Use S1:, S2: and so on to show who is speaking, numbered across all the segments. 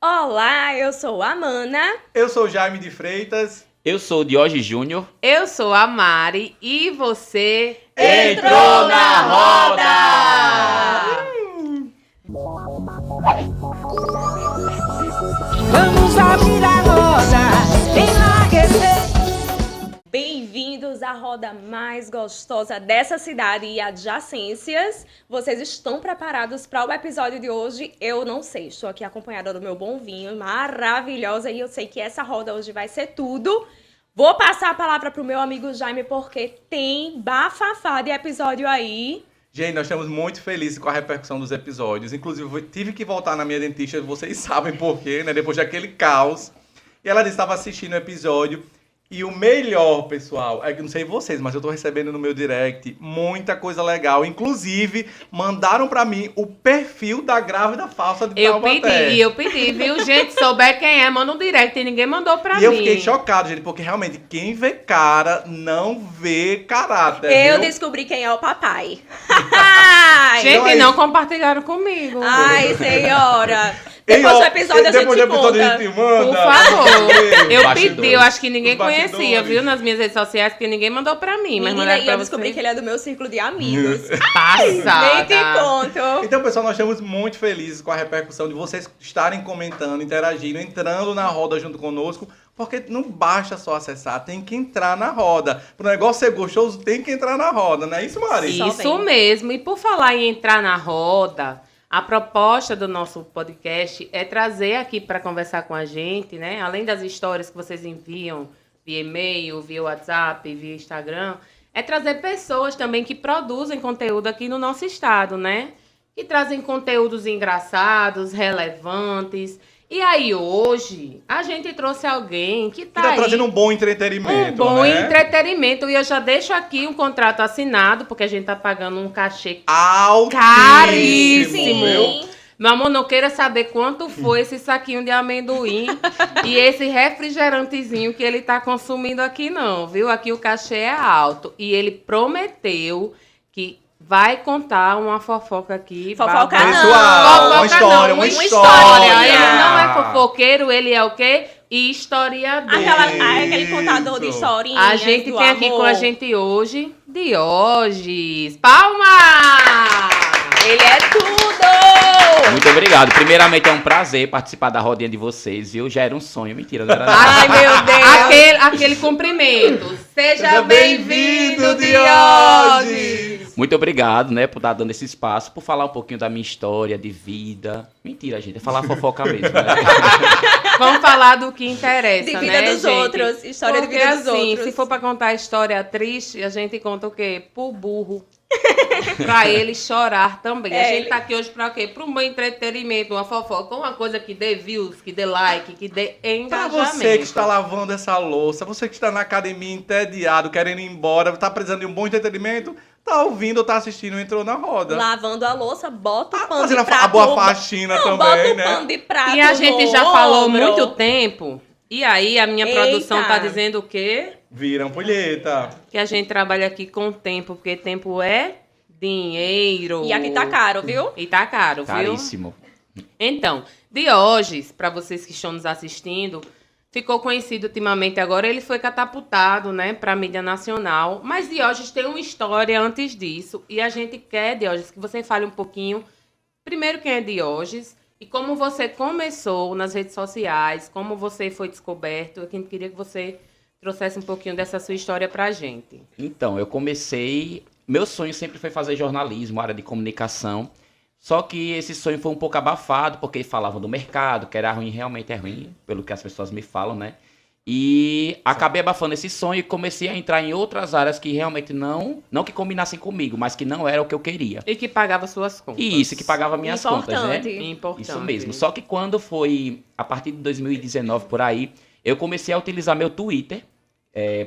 S1: Olá, eu sou a Amana.
S2: Eu sou o Jaime de Freitas.
S3: Eu sou o Diógenes Júnior.
S4: Eu sou a Mari e você
S2: entrou na roda!
S5: Vamos abrir a roda, enlouquecer.
S1: Bem-vindos à roda mais gostosa dessa cidade e adjacências. Vocês estão preparados para o episódio de hoje? Eu não sei, estou aqui acompanhada do meu bom vinho, maravilhosa, e eu sei que essa roda hoje vai ser tudo. Vou passar a palavra pro meu amigo Jaime, porque tem bafafá de episódio aí.
S2: Gente, nós estamos muito felizes com a repercussão dos episódios. Inclusive, eu tive que voltar na minha dentista, vocês sabem por quê, né? Depois daquele caos. E ela estava assistindo o episódio. E o melhor, pessoal, é que não sei vocês, mas eu tô recebendo no meu direct muita coisa legal. Inclusive, mandaram pra mim o perfil da grávida falsa de Taubaté.
S4: Eu pedi, viu? Gente, souber quem é, manda um direct e ninguém mandou pra mim.
S2: E eu fiquei chocado, gente, porque realmente quem vê cara não vê caráter.
S1: Eu
S2: viu?
S1: descobri quem é o papai.
S4: Gente,
S2: Então é
S4: não
S2: isso.
S4: compartilharam comigo.
S1: Ai, senhora. Depois do episódio a gente
S2: Depois do episódio
S1: conta.
S2: a gente manda.
S4: Por favor. Eu
S3: Bastidores.
S4: pedi, eu acho que ninguém
S2: Os bastidores.
S4: conhecia, viu? Nas minhas redes sociais, porque ninguém mandou pra mim. Mas
S1: Menina,
S4: mandaram
S1: e
S4: pra
S1: eu descobri
S4: você.
S1: que ele é do meu círculo de amigos.
S4: Passada.
S1: Nem te conto.
S2: Então, pessoal, nós estamos muito felizes com a repercussão de vocês estarem comentando, interagindo, entrando na roda junto conosco, porque não basta só acessar, tem que entrar na roda. Para o negócio ser gostoso, tem que entrar na roda, não é isso, Mari?
S1: Só
S4: Isso
S1: vem.
S4: mesmo. E por falar em entrar na roda, a proposta do nosso podcast é trazer aqui para conversar com a gente, né? Além das histórias que vocês enviam via e-mail, via WhatsApp, via Instagram, é trazer pessoas também que produzem conteúdo aqui no nosso estado, né? Que trazem conteúdos engraçados, relevantes. E aí hoje a gente trouxe alguém que
S2: Que
S4: tá
S2: tá
S4: aí
S2: trazendo um bom entretenimento,
S4: um bom
S2: né?
S4: entretenimento. E eu já deixo aqui um contrato assinado, porque a gente tá pagando um cachê
S2: Altíssimo,
S4: caríssimo.
S2: viu?
S4: Meu amor, não queira saber quanto foi esse saquinho de amendoim e esse refrigerantezinho que ele tá consumindo aqui, não, viu? Aqui o cachê é alto. E ele prometeu que vai contar uma fofoca aqui.
S1: Fofoca
S4: babada.
S1: não.
S2: Pessoal, uma
S4: Fofoca
S2: história,
S4: não,
S2: uma
S4: uma
S2: história.
S4: Ele não é fofoqueiro, ele é o quê? Historiador.
S1: Aquele contador de historinhas.
S4: A gente
S1: do
S4: tem aqui
S1: amor.
S4: com a gente hoje Diógenes. Palmas!
S1: Ele é tudo!
S3: Muito obrigado. Primeiramente, é um prazer participar da rodinha de vocês, viu? Já era um sonho. Mentira, não era nada.
S1: Ai, meu Deus!
S4: Aquele cumprimento. Seja
S2: Seja
S4: bem-vindo,
S2: bem-vindo,
S4: Diógenes!
S3: Muito obrigado, né, por estar dando esse espaço, por falar um pouquinho da minha história de vida. Mentira, gente, é falar fofoca mesmo, né?
S4: Vamos falar do que interessa,
S1: De vida
S4: né,
S1: dos
S4: gente?
S1: outros, história de
S4: Porque,
S1: vida dos
S4: assim,
S1: outros.
S4: se for pra contar história triste, a gente conta o quê? Pro burro. Pra ele chorar também. A gente tá aqui hoje pra quê? Pra um bom entretenimento, uma fofoca, uma coisa que dê views, que dê like, que dê
S2: Pra
S4: engajamento.
S2: você que está lavando essa louça, você que está na academia entediado, querendo ir embora, tá precisando de um bom entretenimento, tá ouvindo ou tá assistindo, entrou na roda.
S1: Lavando a louça, bota o
S2: Tá
S1: pano
S2: fazendo
S1: de prato.
S2: a boa faxina
S1: Não,
S2: também,
S1: bota o
S2: né?
S1: pano de prato
S4: E a gente
S1: no
S4: já falou
S1: ombro.
S4: muito tempo. E aí a minha produção
S1: Eita.
S4: tá dizendo o quê?
S2: Vira ampulheta.
S4: Que a gente trabalha aqui com tempo, porque tempo é dinheiro.
S1: E aqui tá caro, viu?
S4: E tá caro, viu?
S3: Caríssimo.
S4: Então, Diógenes, para vocês que estão nos assistindo, ficou conhecido ultimamente agora, ele foi catapultado, né, para a mídia nacional, mas Diógenes tem uma história antes disso, e a gente quer, Diógenes, que você fale um pouquinho, primeiro quem é Diógenes, e como você começou nas redes sociais, como você foi descoberto, eu queria que você trouxesse um pouquinho dessa sua história pra gente.
S3: Então, eu comecei... Meu sonho sempre foi fazer jornalismo, área de comunicação. Só que esse sonho foi um pouco abafado, porque falavam do mercado, que era ruim, realmente é ruim, pelo que as pessoas me falam, né? E acabei abafando esse sonho e comecei a entrar em outras áreas que realmente não que combinassem comigo, mas que não era o que eu queria.
S4: E que pagava suas contas.
S3: E isso, que pagava minhas contas, né?
S4: Importante.
S3: Isso mesmo. Só que quando foi, a partir de 2019, por aí, eu comecei a utilizar meu Twitter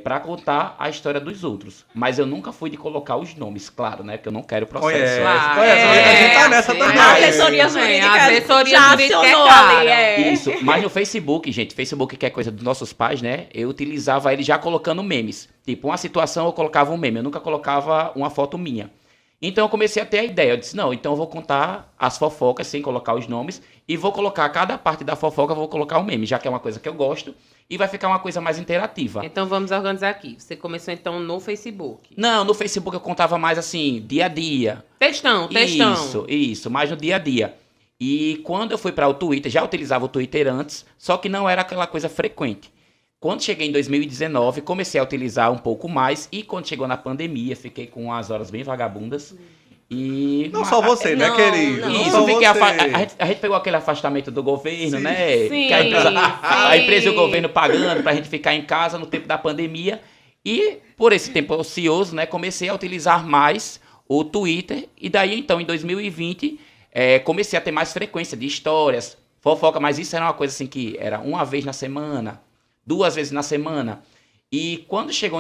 S3: para contar a história dos outros. Mas eu nunca fui de colocar os nomes, claro, né? Porque eu não quero processo.
S2: Conhece,
S4: Ah,
S2: conhece. A gente tá nessa
S4: sim.
S2: também.
S1: A assessoria
S4: Sim,
S1: jurídica
S4: a assessoria
S1: já
S4: jurídica é
S1: acionou
S4: cara.
S1: ali,
S3: Isso, mas no Facebook, gente, Facebook que é coisa dos nossos pais, né? Eu utilizava ele já colocando memes. Tipo, uma situação eu colocava um meme, eu nunca colocava uma foto minha. Então eu comecei a ter a ideia. Eu disse, não, então eu vou contar as fofocas sem colocar os nomes e vou colocar cada parte da fofoca, eu vou colocar um meme, já que é uma coisa que eu gosto e vai ficar uma coisa mais interativa.
S4: Então vamos organizar aqui. Você começou então no Facebook.
S3: Não, no Facebook eu contava mais assim, dia a dia.
S4: Textão.
S3: Isso, mais no dia a dia. E quando eu fui para o Twitter, já utilizava o Twitter antes, só que não era aquela coisa frequente. Quando cheguei em 2019, comecei a utilizar um pouco mais e quando chegou na pandemia, fiquei com umas horas bem vagabundas. E
S2: Não só você, né,
S1: Não,
S2: querido?
S1: não.
S2: Não
S3: isso,
S2: só
S3: fiquei
S2: você.
S3: a gente pegou aquele afastamento do governo,
S2: Sim.
S3: né?
S4: Sim,
S3: Que a empresa e o
S4: sim.
S3: governo pagando pra gente ficar em casa no tempo da pandemia. E por esse tempo ocioso, né, comecei a utilizar mais o Twitter. E daí, então, em 2020, comecei a ter mais frequência de histórias, fofoca. Mas isso era uma coisa assim que era uma vez na semana, 2 vezes na semana. E quando chegou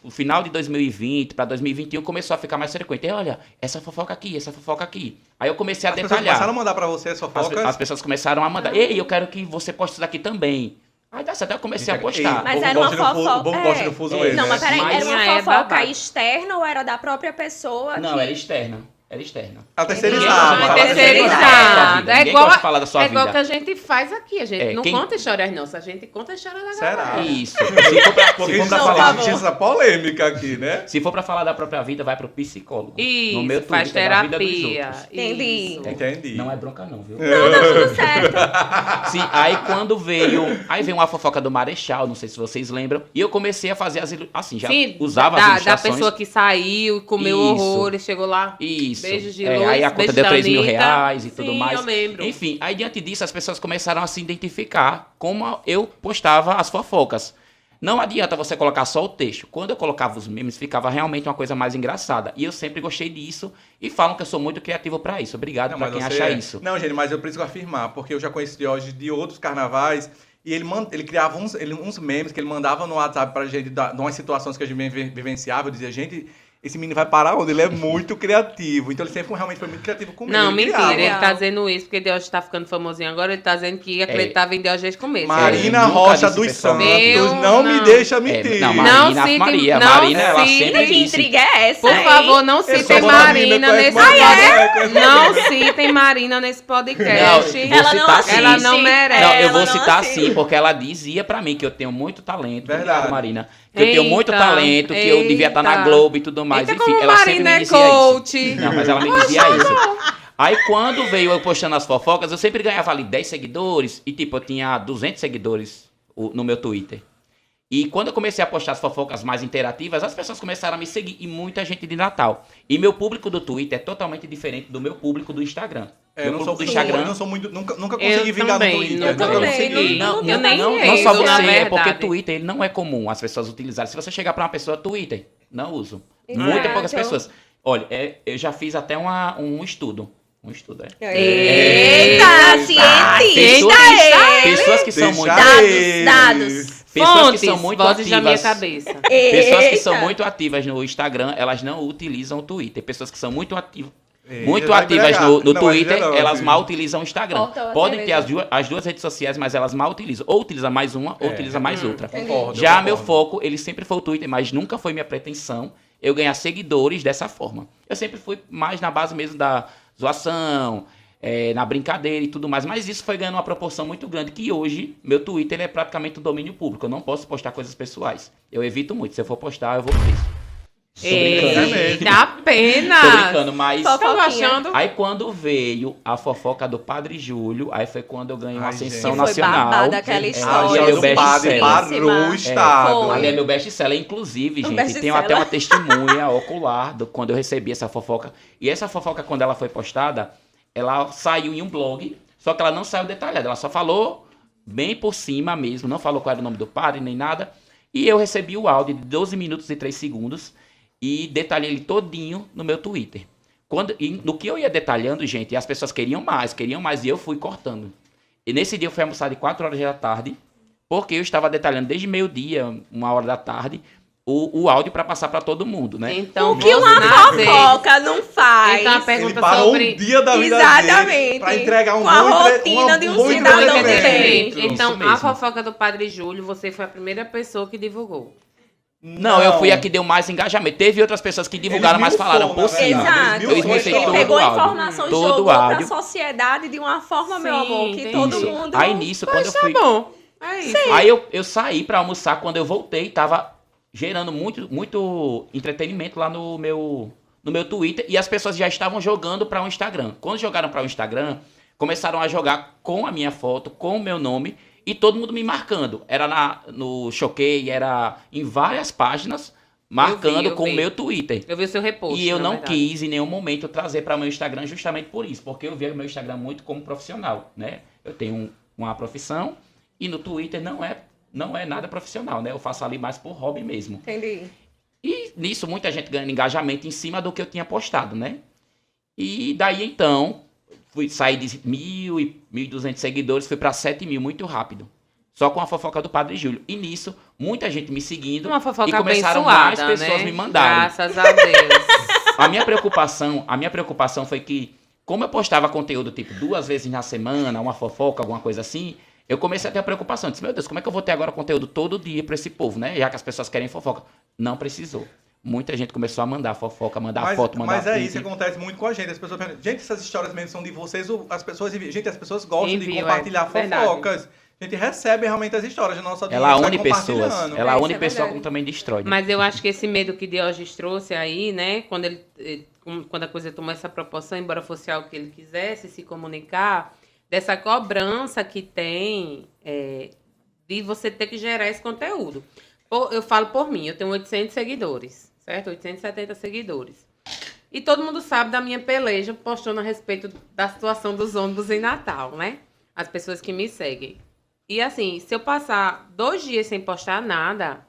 S3: o final de 2020 para 2021, começou a ficar mais frequente. E olha, essa fofoca aqui. Aí eu comecei a
S2: As pessoas
S3: detalhar.
S2: começaram a mandar pra você as fofocas?
S3: As pessoas começaram a mandar. Ei, eu quero que você poste isso aqui também. Aí dá certo, eu comecei a postar.
S1: Mas
S2: O
S1: era uma
S2: povo gosta no
S1: fofoca.
S2: o povo gosta no fuzuê,
S1: Não,
S2: né?
S1: mas peraí,
S3: Mas
S1: era uma
S4: é
S1: fofoca
S4: babado.
S1: externa ou era da própria pessoa?
S3: Não,
S1: que...
S3: era externa. Era externa.
S2: A
S3: Ninguém
S2: terceirizada.
S3: gosta de falar da
S4: terceirizada.
S3: vida.
S4: É
S3: Ninguém
S4: igual
S3: gosta de falar da sua
S4: É igual
S3: vida.
S4: que a gente faz aqui. A gente
S3: É,
S4: não
S3: quem-
S4: conta histórias nossas, a gente conta a história da
S2: Será?
S4: galera.
S3: Isso. Se for pra,
S2: Porque
S3: se
S2: a
S3: for
S2: gente
S3: pra
S2: tá
S3: falar,
S2: falando essa polêmica aqui, né?
S3: se for pra falar da própria vida, vai pro psicólogo.
S4: Isso,
S3: no meu
S4: faz
S3: Twitter, da vida dos
S4: terapia.
S3: outros.
S1: Entendi.
S4: Isso.
S2: Entendi.
S3: Não é bronca não, viu?
S1: Não, tá tudo certo.
S3: Sim, aí quando veio... Aí veio uma fofoca do Marechal, não sei se vocês lembram. E eu comecei a fazer assim, já
S4: Sim,
S3: usava as
S4: da
S3: ilustrações.
S4: pessoa que saiu e comeu
S3: Isso.
S4: horrores, chegou lá.
S3: Isso.
S4: Beijos de
S3: É,
S4: luz,
S3: aí a conta
S4: beijos
S3: deu
S4: da
S3: 3 mil
S4: Anitta.
S3: reais e tudo
S4: Sim,
S3: mais.
S4: eu lembro.
S3: Enfim, aí diante disso as pessoas começaram a se identificar como eu postava as fofocas. Não adianta você colocar só o texto. Quando eu colocava os memes, ficava realmente uma coisa mais engraçada. E eu sempre gostei disso e falam que eu sou muito criativo pra isso. Obrigado
S2: Não,
S3: pra
S2: mas
S3: quem
S2: você-
S3: acha isso.
S2: Não, gente, mas eu preciso afirmar, porque eu já conheci Diógenes de outros carnavais e ele criava uns memes que ele mandava no WhatsApp pra gente, de umas situações que a gente vivenciava. Eu dizia, gente, esse menino vai parar onde? Ele é muito criativo. Então ele sempre realmente foi muito criativo comigo.
S4: Não,
S2: ele
S4: mentira.
S2: criava.
S4: Ele tá dizendo isso porque Deus tá ficando famosinho agora. Ele tá dizendo que acreditava em Deus desde o começo.
S2: Marina
S3: Eu nunca
S2: Rocha
S3: disse
S2: dos
S3: pessoalmente.
S2: Santos,
S4: Meu,
S2: não me
S4: não.
S2: deixa mentir.
S3: Não,
S4: Não
S3: Marina,
S4: citem-
S3: Maria.
S4: não
S3: Marina, ela
S4: citem-
S3: sempre
S1: Que
S3: disse.
S1: intriga é essa?
S4: Por
S1: hein?
S4: favor, não
S2: Eu
S4: citem
S2: sou
S4: Marina
S2: conhece
S4: nesse
S2: Marina,
S4: podcast.
S2: conhece
S4: Não citem Marina nesse podcast.
S3: Não,
S1: Ela
S3: vou
S1: não
S3: citar
S1: assiste.
S3: sim.
S4: Ela não merece.
S3: Não, eu
S1: Ela
S3: vou
S1: não
S3: citar
S1: assiste.
S3: sim, porque ela dizia pra mim que eu tenho muito talento.
S2: Verdade.
S3: Obrigado, Marina. Que eu tenho muito
S4: Eita,
S3: talento, que eu devia estar na
S4: eita.
S3: Globo e tudo mais.
S4: Eita,
S3: Enfim,
S4: como
S3: ela sempre
S4: Marina
S3: me
S4: é
S3: dizia
S4: coach.
S3: isso. Não, mas ela me dizia isso. Aí quando veio eu postando as fofocas, eu sempre ganhava ali 10 seguidores. E tipo, eu tinha 200 seguidores no meu Twitter. E quando eu comecei a postar as fofocas mais interativas, as pessoas começaram a me seguir. E muita gente de Natal. E meu público do Twitter é totalmente diferente do meu público do Instagram.
S2: Eu
S3: Meu
S2: não sou
S3: público do Instagram.
S2: eu não sou muito, nunca
S4: Eu
S2: consegui vingar
S4: também,
S2: no Twitter.
S4: nunca
S2: Nunca
S1: também,
S2: consegui.
S1: não-
S4: Eu nem
S3: não
S4: uso,
S3: só
S4: na
S3: você, é porque
S4: verdade.
S3: Twitter ele não é comum as pessoas utilizarem. Se você chegar pra uma pessoa, Twitter, não uso.
S1: Exato.
S3: Muitas poucas pessoas. Olha, eu já fiz até um estudo. Um estudo,
S1: Eita, cientista
S3: Pessoas que são
S2: Deixa
S3: muito...
S2: ele.
S1: dados.
S3: Pessoas
S4: Fontes,
S3: que são muito
S4: vozes da minha
S3: ativas.
S4: cabeça.
S3: Pessoas que são
S1: Eita.
S3: muito ativas no Instagram, elas não utilizam o Twitter. Pessoas que são muito ativas.
S2: Ele
S3: Muito
S2: vai
S3: ativas
S2: entregar.
S3: no
S2: Não, vai
S3: Twitter,
S2: entregar,
S3: elas
S2: filho.
S3: mal utilizam o Instagram.
S1: Corta a
S3: Podem ter
S1: cerveja.
S3: as duas redes sociais, mas elas mal utilizam. Ou utiliza mais uma, ou utiliza mais outra.
S2: Concordo,
S3: Já
S2: eu
S3: meu
S2: concordo.
S3: foco, ele sempre foi o Twitter, mas nunca foi minha pretensão eu ganhar seguidores dessa forma. Eu sempre fui mais na base mesmo da zoação, na brincadeira e tudo mais. Mas isso foi ganhando uma proporção muito grande, que hoje meu Twitter é praticamente um domínio público. Eu não posso postar coisas pessoais. Eu evito muito. Se eu for postar, eu vou preso. Tô brincando.
S4: Eita, pena.
S3: Tô brincando, mas...
S1: Fofoquinha.
S4: Tô achando.
S3: Aí quando veio a fofoca do Padre Júlio, aí foi quando eu ganhei uma
S2: Ai,
S3: ascensão
S2: gente.
S1: Foi
S3: nacional.
S1: babada aquela
S3: É,
S1: história.
S3: ali é
S2: A
S3: meu
S2: do padre
S3: best-seller.
S2: parou o estado.
S1: Foi.
S3: Ali é meu best-seller. Inclusive, gente,
S1: best-seller.
S3: tem até uma testemunha ocular quando eu recebi essa fofoca. E essa fofoca, quando ela foi postada, ela saiu em um blog, só que ela não saiu detalhada. Ela só falou bem por cima mesmo, não falou qual era o nome do padre, nem nada. E eu recebi o áudio de 12 minutos e 3 segundos e detalhei ele todinho no meu Twitter. No que eu ia detalhando, gente, as pessoas queriam mais, e eu fui cortando. E nesse dia eu fui almoçar de 4 horas da tarde, porque eu estava detalhando desde meio-dia, 1 hora da tarde, o áudio para passar para todo mundo, né?
S4: Então,
S1: O que
S4: vamos
S1: uma
S4: nascer.
S1: fofoca não faz?
S4: Então, a
S2: Ele
S4: pergunta
S2: parou
S4: sobre...
S2: um dia da vida
S1: Exatamente.
S2: dele pra entregar um
S1: Com a
S2: bom
S1: rotina de um
S2: bom
S1: cidadão
S2: entretenimento.
S1: de bem.
S3: Isso
S4: Então,
S3: mesmo.
S4: a fofoca do Padre Júlio, você foi a primeira pessoa que divulgou.
S3: Não, eu fui a que deu mais engajamento. Teve outras pessoas que divulgaram, mas falaram por cima.
S1: Exato.
S3: Eu esmitei
S1: Ele
S3: todo
S1: pegou
S3: o
S1: a
S3: áudio.
S1: informação e
S3: Todo
S1: jogou pra
S3: áudio.
S1: sociedade de uma forma, meu
S4: Sim,
S1: amor, que
S4: entendi.
S1: todo
S3: Isso.
S1: mundo...
S3: Aí nisso, quando eu fui...
S4: Tá bom. É isso.
S3: Aí eu saí pra almoçar, quando eu voltei, tava gerando muito entretenimento lá no meu Twitter, e as pessoas já estavam jogando para o Instagram. Quando jogaram para o Instagram, começaram a jogar com a minha foto, com o meu nome, e todo mundo me marcando. Era no Choquei, era em várias páginas, marcando
S4: eu
S3: com
S4: vi.
S3: o meu Twitter.
S4: Eu vi o seu repost.
S3: E eu
S4: na
S3: não
S4: verdade.
S3: quis em nenhum momento trazer para o meu Instagram justamente por isso, porque eu vejo o meu Instagram muito como profissional, né? Eu tenho uma profissão e no Twitter não é nada profissional, né? Eu faço ali mais por hobby mesmo.
S1: Entendi.
S3: E nisso muita gente ganhando engajamento em cima do que eu tinha postado, né? E daí então, saí de 1.000 e 1.200 seguidores, fui para 7.000 muito rápido. Só com a fofoca do Padre Júlio. E nisso, muita gente me seguindo
S4: Uma fofoca
S3: e começaram
S4: abençoada,
S3: mais pessoas
S4: né?
S3: me mandarem.
S4: Graças a Deus.
S3: A minha preocupação foi que, como eu postava conteúdo tipo 2 vezes na semana, uma fofoca, alguma coisa assim, eu comecei a ter a preocupação. Disse, meu Deus, como é que eu vou ter agora conteúdo todo dia pra esse povo, né? Já que as pessoas querem fofoca. Não precisou. Muita gente começou a mandar fofoca, mandar foto, mandar
S2: Mas é
S3: print.
S2: isso que acontece muito com a gente. As pessoas perguntam, gente, essas histórias mesmo são de vocês, as pessoas gostam de
S4: Envio,
S2: compartilhar
S4: verdade.
S2: fofocas. A gente recebe realmente as histórias da nossa audiência.
S3: Ela
S2: vai
S3: une pessoas.
S2: compartilhando.
S3: Ela
S1: Isso
S3: une
S1: é
S3: pessoas
S1: verdade.
S3: como também destrói. né?
S4: Mas eu acho que esse medo que Diógenes trouxe aí, né? Quando a coisa tomou essa proporção, embora fosse algo que ele quisesse se comunicar, dessa cobrança que tem de você ter que gerar esse conteúdo. Eu falo por mim, eu tenho 800 seguidores, certo? 870 seguidores. E todo mundo sabe da minha peleja postando a respeito da situação dos ônibus em Natal, né? As pessoas que me seguem. E assim, se eu passar 2 dias sem postar nada,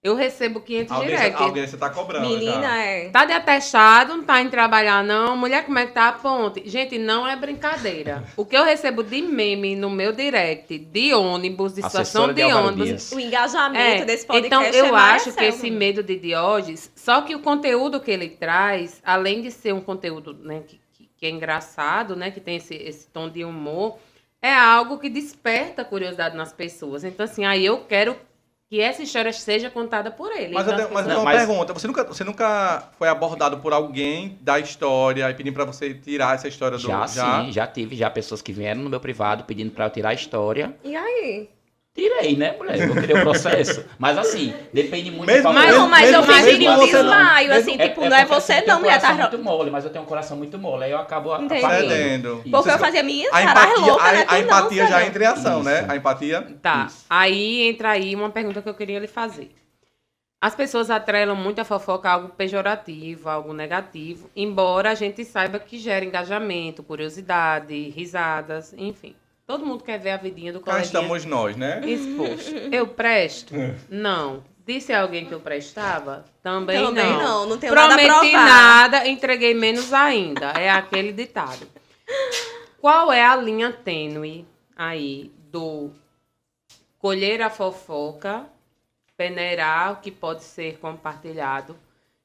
S4: eu recebo 500
S2: A
S4: direct.
S2: audiência tá cobrando.
S1: Menina,
S2: já.
S1: é...
S4: Tá de atestado, não tá indo trabalhar não. Mulher, como é que tá a ponte? Gente, não é brincadeira. O que eu recebo de meme no meu direct, de ônibus, de situação
S3: Assessora de
S4: de
S3: Álvaro
S4: ônibus...
S3: Dias.
S1: O engajamento desse podcast
S4: então, eu
S1: é
S4: acho que
S1: maravilhoso.
S4: esse medo de Diógenes, só que o conteúdo que ele traz, além de ser um conteúdo, né, que é engraçado, né, que tem esse tom de humor, é algo que desperta curiosidade nas pessoas. Então, assim, aí eu quero que essa história seja contada por ele.
S2: Mas
S4: Então,
S2: eu tenho
S3: Não,
S2: uma
S3: mas-
S2: pergunta. Você nunca foi abordado por alguém da história e pedindo pra você tirar essa história do...
S3: Sim, já tive pessoas que vieram no meu privado pedindo pra eu tirar a história.
S1: E aí?
S3: Tirei, né, mulher? Eu queria o processo. Mas assim, depende muito
S2: Mesmo-
S3: da
S1: Não, mas eu
S2: mesmo
S1: pediria um
S2: você não-
S1: desmaio,
S2: mesmo-
S1: assim, tipo, não é
S3: porque,
S1: você
S3: assim, eu tenho
S1: não, mulher,
S3: coração
S1: tá...
S3: muito mole, mas eu tenho um coração muito mole. Aí eu acabo
S1: Entendi.
S3: apagando.
S2: Cedendo.
S3: Isso.
S1: Porque eu fazia minhas
S2: A
S1: caras
S2: empatia,
S1: loucas, né?
S2: a
S1: Tu não,
S2: empatia já
S1: Fernando.
S2: entra em ação,
S3: Isso.
S2: né? A empatia...
S4: Tá,
S3: Isso.
S4: aí entra aí uma pergunta que eu queria lhe fazer. As pessoas atrelam muito a fofoca a algo pejorativo, algo negativo, embora a gente saiba que gera engajamento, curiosidade, risadas, enfim. Todo mundo quer ver a vidinha do
S2: Cá
S4: coleguinha
S2: estamos nós, né?
S4: exposto. Eu presto? Não. Disse a alguém que eu prestava? Também não.
S1: Não tenho nada a
S4: Prometi
S1: provar.
S4: nada, entreguei menos ainda. É aquele ditado. Qual é a linha tênue aí do colher a fofoca, peneirar o que pode ser compartilhado